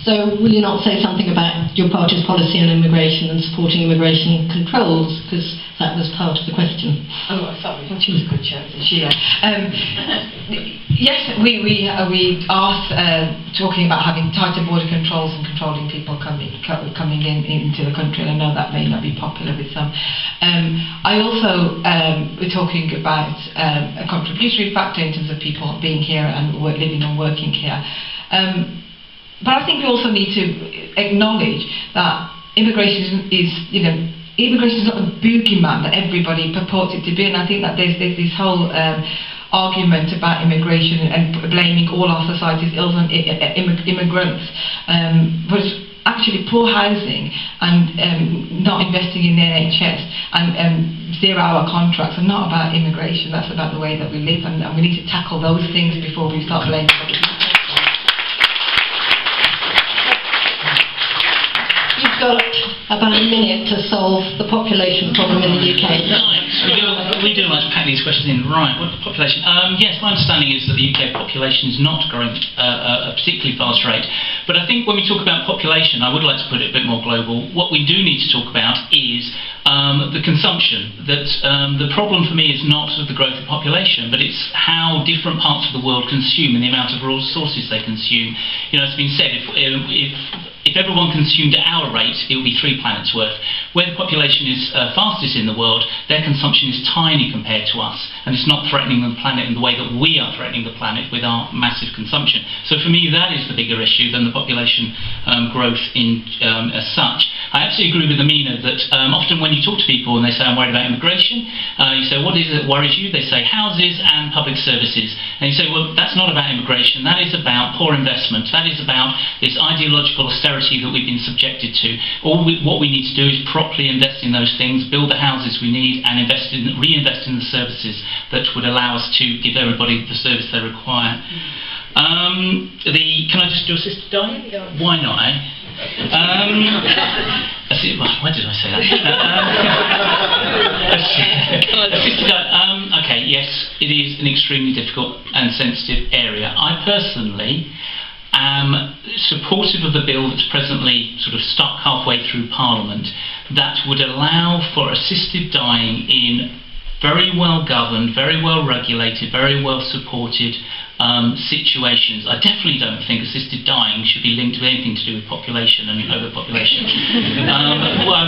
So will you not say something about your party's policy on immigration and supporting immigration controls, because that was part of the question? Oh, sorry, she was a good chance, isn't she? Yes, we are talking about having tighter border controls and controlling people coming into the country, and I know that may not be popular with some. I also, we're talking about a contributory factor in terms of people being here and living and working here. But I think we also need to acknowledge that immigration is not the boogeyman that everybody purports it to be, and I think that there's this whole argument about immigration and blaming all our society's ills on immigrants, but actually poor housing and not investing in the NHS and 0-hour contracts are not about immigration. That's about the way that we live, and we need to tackle those things before we start blaming other people. You've got about a minute to solve the population problem in the UK. Right, we do like to pack these questions in. Right, what the population? Yes, my understanding is that the UK population is not growing at a particularly fast rate. But I think when we talk about population, I would like to put it a bit more global. What we do need to talk about is the consumption. That the problem for me is not the growth of population, but it's how different parts of the world consume and the amount of resources they consume. It's been said, if everyone consumed at our rate, it would be 3 planets worth. Where the population is fastest in the world, their consumption is tiny compared to us, and it's not threatening the planet in the way that we are threatening the planet with our massive consumption. So for me, that is the bigger issue than the population growth as such. I absolutely agree with Amina that often when you talk to people and they say, I'm worried about immigration, you say, what is it that worries you? They say, houses and public services. And you say, well, that's not about immigration, that is about poor investment, that is about this ideological austerity that we've been subjected to. What we need to do is properly invest in those things, build the houses we need, and reinvest in the services that would allow us to give everybody the service they require. Can I just do assisted dying? Why not, eh? Why did I say that? Assisted dying. Okay, yes, it is an extremely difficult and sensitive area. I personally am supportive of the bill that's presently sort of stuck halfway through Parliament that would allow for assisted dying in very well governed, very well regulated, very well supported situations. I definitely don't think assisted dying should be linked to anything to do with population and overpopulation.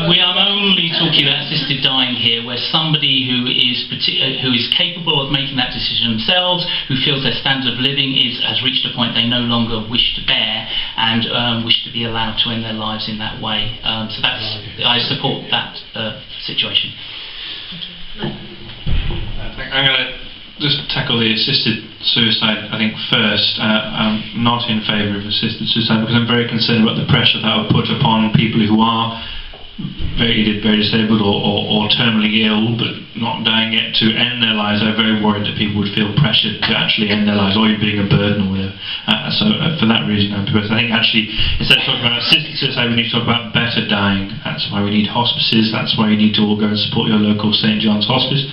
We are only talking about assisted dying here, where somebody who is capable of making that decision themselves, who feels their standard of living has reached a point they no longer wish to bear, and wish to be allowed to end their lives in that way. So I support that situation. I'm going to just tackle the assisted suicide, I think, first. I'm not in favour of assisted suicide because I'm very concerned about the pressure that will put upon people who are very disabled or terminally ill but not dying yet to end their lives. I'm very worried that people would feel pressured to actually end their lives, or you're being a burden or whatever. So for that reason, I think actually instead of talking about assisted suicide, we need to talk about better dying. That's why we need hospices. That's why you need to all go and support your local St John's Hospice,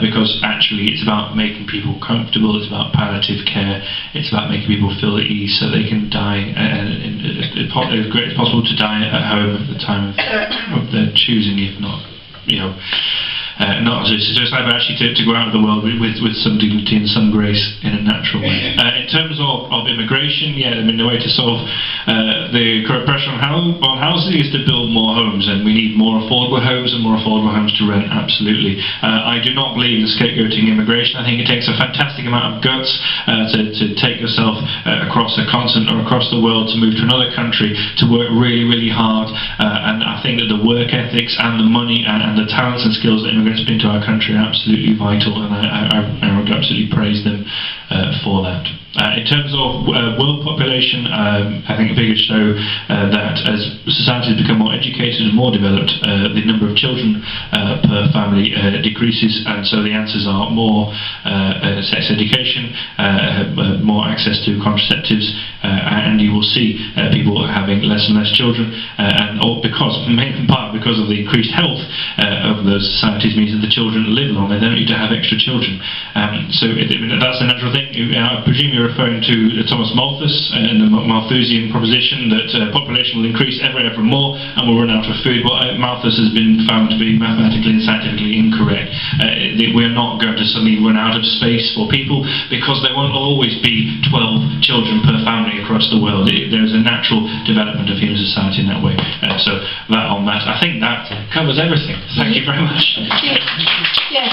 because actually it's about making people comfortable. It's about palliative care. It's about making people feel at ease so they can die as great as possible to die at home at the time of their choosing, if not, not as a suicide, but actually to go out of the world with some dignity and some grace in a natural way. In terms of immigration, yeah, I mean, the way to solve the current pressure on housing is to build more homes, and we need more affordable homes and more affordable homes to rent, absolutely. I do not believe in scapegoating immigration. I think it takes a fantastic amount of guts to take yourself across a continent or across the world to move to another country, to work really, really hard, and I think that the work ethics and the money and the talents and skills that immigrants bring to our country are absolutely vital, and I would absolutely praise them for that. In terms of world population, I think figures show that as societies become more educated and more developed, the number of children per family decreases, and so the answers are more sex education, more access to contraceptives, and you will see people having less and less children, and in part because of the increased health of those societies means that the children live long, they don't need to have extra children. So that's a natural thing. I presume you're referring to Thomas Malthus and the Malthusian proposition that population will increase ever more and we'll run out of food. Well, Malthus has been found to be mathematically and scientifically incorrect. We're not going to suddenly run out of space for people, because there won't always be 12 children per family across the world. There's a natural development of human society in that way. So that on that, I think that covers everything. Thank you very much. Yes.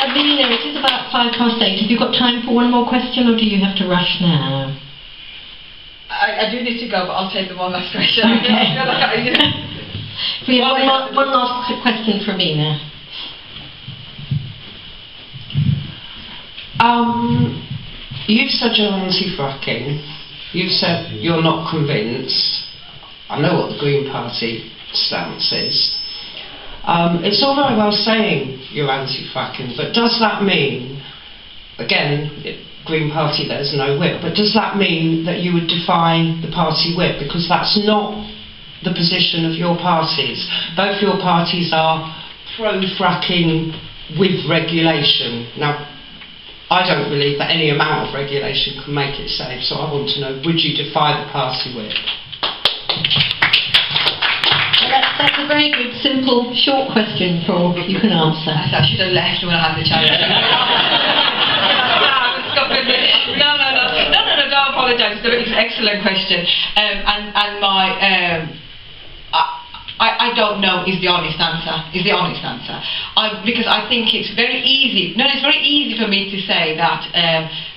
Amina, it is about 8:05. Have you got time for one more question, or do you have to rush now? I do need to go, but I'll take the one last question. Okay. We have one last question for Amina. You've said you're anti-fracking. You've said you're not convinced. I know what the Green Party stance is. It's all very well saying you're anti-fracking, but does that mean, again, Green Party, there's no whip, but does that mean that you would defy the party whip? Because that's not the position of your parties. Both your parties are pro-fracking with regulation. Now, I don't believe that any amount of regulation can make it safe, so I want to know, would you defy the party whip? That's a very good, simple, short question for you can answer. I should have left when I had the chance. No, don't apologise. It's an excellent question. I don't know is the honest answer. Because I think it's very easy. No, it's very easy for me to say that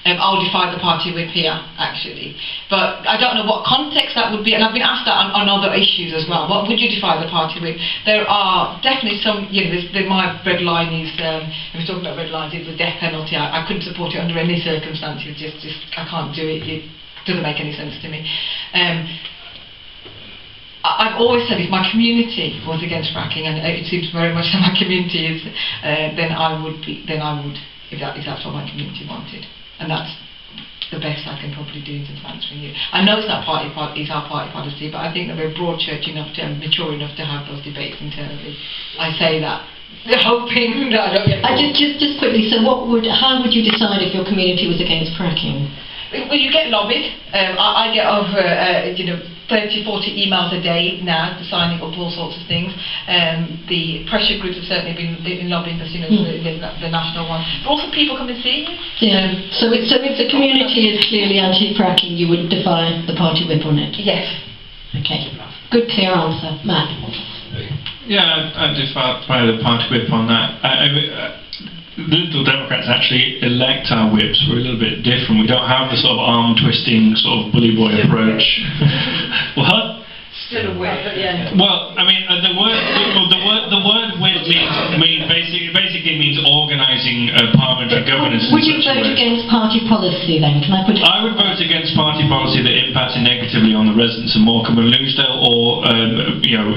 I'll defy the party whip here, actually. But I don't know what context that would be, and I've been asked that on other issues as well. What would you defy the party whip? There are definitely some, my red line is, if we're talking about red lines, it's the death penalty. I couldn't support it under any circumstances, I can't do it. It doesn't make any sense to me. I've always said if my community was against fracking, and it seems very much that my community is, then I would, if that's what my community wanted. And that's the best I can probably do in terms of answering you. I know it's not our party policy, but I think that we're broad church enough and mature enough to have those debates internally. I say that, hoping that I don't get just quickly, so how would you decide if your community was against fracking? Well, you get lobbied. I get over 30, 40 emails a day now, signing up all sorts of things. The pressure groups have certainly been lobbying us, the national one. But also people come and see you. Yeah. So if the community is clearly anti-fracking, you would defy the party whip on it? Yes. Okay. Good, clear answer. Matt? Yeah, I'd defy the party whip on that. The Liberal Democrats actually elect our whips. We're a little bit different. We don't have the sort of arm-twisting, sort of bully boy approach. What? Still a whip, but yeah. Well, I mean, the word whip basically means organising parliamentary governance. Would you vote against party policy then? Can I put it? I would vote against party policy that impacted negatively on the residents of Morecambe and Loosedale, or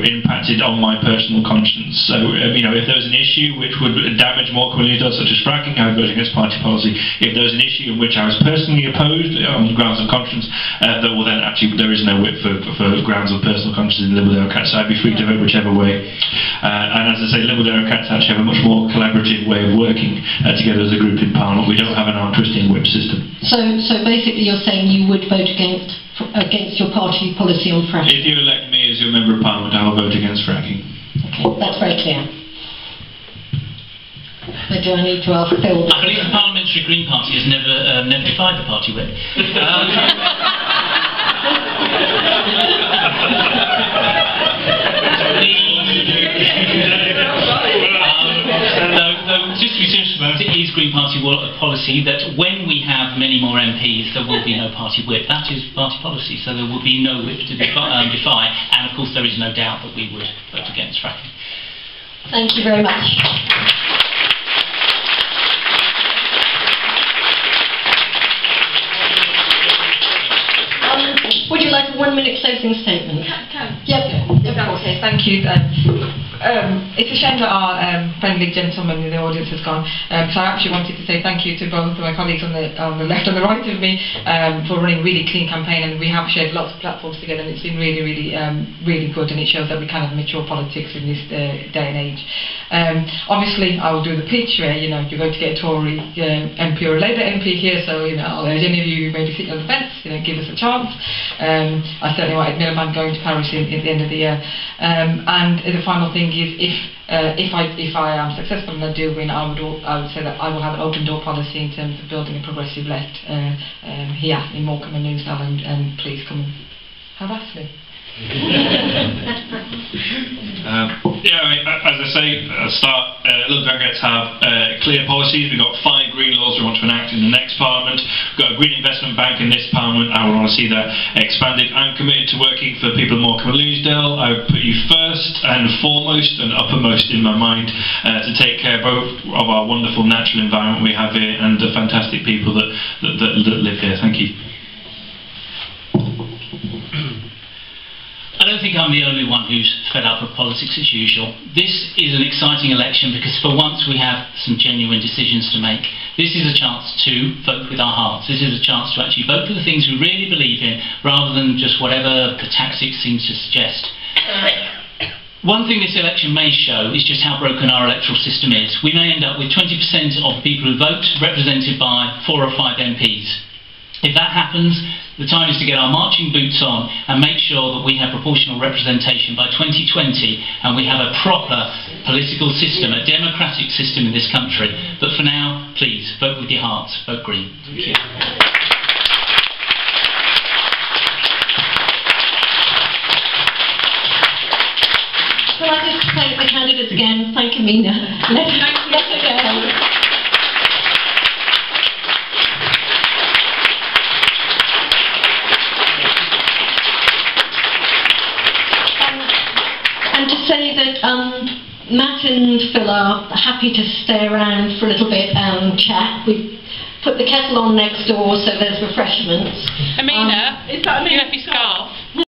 impacted on my personal conscience. So, if there was an issue which would damage Morecambe and Loosedale, such as fracking, I would vote against party policy. If there was an issue in which I was personally opposed on grounds of conscience, there is no whip for grounds of personal conscience in the Liberal Democrats, so I'd be free to vote whichever way. And as I say, Liberal Democrats actually have a much more collaborative way of working together as a group in Parliament. We don't have an arm-twisting whip system. So basically you're saying you would vote against against your party policy on fracking? If you elect me as your Member of Parliament, I will vote against fracking. Okay, that's very clear. So do I need to ask Phil? I believe the Parliamentary Green Party has never defied the party whip. Just to be serious about it, is Green Party policy that when we have many more MPs, there will be no party whip. That is party policy, so there will be no whip to defy, and of course there is no doubt that we would vote against fracking. Thank you very much. Would you like a 1-minute closing statement? Yep. Okay, thank you. It's a shame that our friendly gentleman in the audience has gone. So I actually wanted to say thank you to both of my colleagues on the left and the right of me for running a really clean campaign, and we have shared lots of platforms together, and it's been really, really, really good, and it shows that we kind of mature politics in this day and age. Obviously, I will do the pitch where, you know, you're going to get a Tory MP or a Labour MP here, so, you know, I'll urge any of you who may be sitting on the fence, you know, give us a chance. I certainly wanted Miliband going to Paris at the end of the year. And the final thing is, if I am successful and I do win, I would say that I will have an open door policy in terms of building a progressive left here in Morecambe and Newsdale, and please come and harass me. Yeah, I mean, as I say at the start, Lib Dem have clear policies. We've got 5 green laws we want to enact in the next Parliament. We've got a green investment bank in this Parliament. I would want to see that expanded. I'm committed to working for people in Morecambe and Newsdale. I would put you first and foremost and uppermost in my mind to take care both of our wonderful natural environment we have here and the fantastic people that live here. Thank you. I don't think I'm the only one who's fed up with politics as usual. This is an exciting election because for once we have some genuine decisions to make. This is a chance to vote with our hearts. This is a chance to actually vote for the things we really believe in rather than just whatever the tactics seems to suggest. One thing this election may show is just how broken our electoral system is. We may end up with 20% of the people who vote represented by 4 or 5 MPs. If that happens, the time is to get our marching boots on and make sure that we have proportional representation by 2020 and we have a proper political system, a democratic system in this country. But for now, please, vote with your hearts, vote Green. Thank you. Can I just thank the candidates again? Thank Amina. Let's go. And to say that Matt and Phil are happy to stay around for a little bit and chat. We've put the kettle on next door, so there's refreshments. Amina, is that Amina?